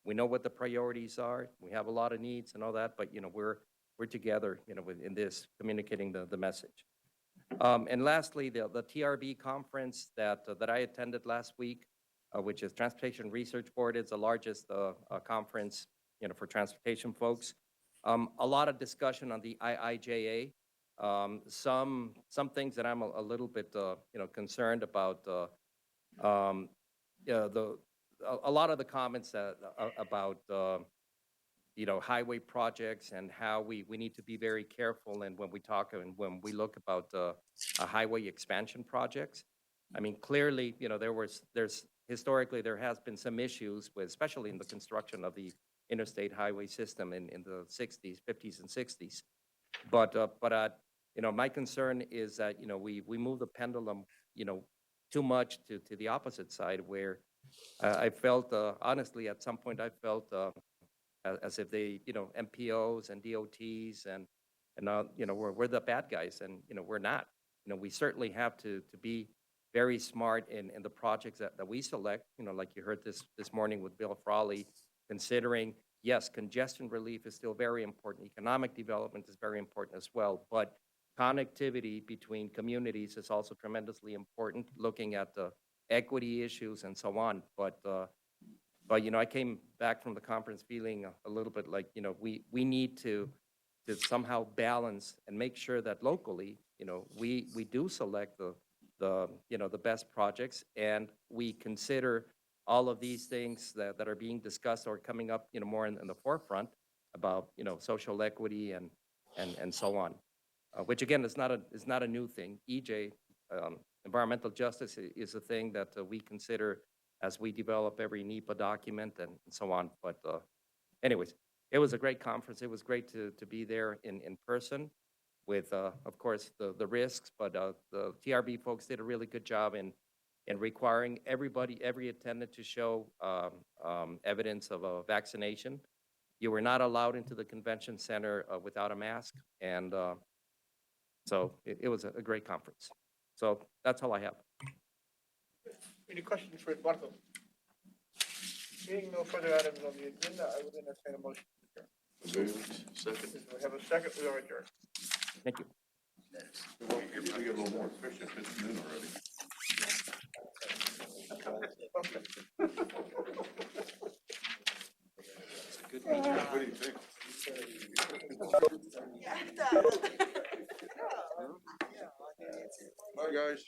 know what the priorities are. We have a lot of needs and all that, but, we're together, in this, communicating the message. And lastly, the TRB conference that I attended last week, which is Transportation Research Board. It's the largest conference, for transportation folks. A lot of discussion on the IIJA. Some things that I'm a little bit, concerned about. A lot of the comments about, highway projects and how we need to be very careful and when we talk and when we look about highway expansion projects. I mean, clearly, there's historically, there has been some issues with, especially in the construction of the interstate highway system in the 60s, 50s and 60s. But my concern is that, we move the pendulum, too much to the opposite side where I felt, honestly, at some point I felt as if they, MPOs and DOTs and we're the bad guys and, we're not. We certainly have to be very smart in the projects that we select, like you heard this morning with Bill Frawley, considering, yes, congestion relief is still very important. Economic development is very important as well, but connectivity between communities is also tremendously important, looking at the equity issues and so on. But I came back from the conference feeling a little bit like, we need to somehow balance and make sure that locally, we do select the best projects and we consider all of these things that are being discussed or coming up, more in the forefront about, social equity and so on, which again is not a new thing. EJ, environmental justice is a thing that we consider as we develop every NEPA document and so on. But anyways, it was a great conference. It was great to be there in person with, of course, the risks, but the TRB folks did a really good job in requiring every attendant to show evidence of a vaccination. You were not allowed into the convention center without a mask, and so it was a great conference. So that's all I have. Any questions for Eduardo? Seeing no further items on the agenda, I would entertain a motion to adjourn. Second. We have a second, we are adjourned. Thank you. Well, you get a little more efficient, it's noon already. Good. What do you think? Bye, guys.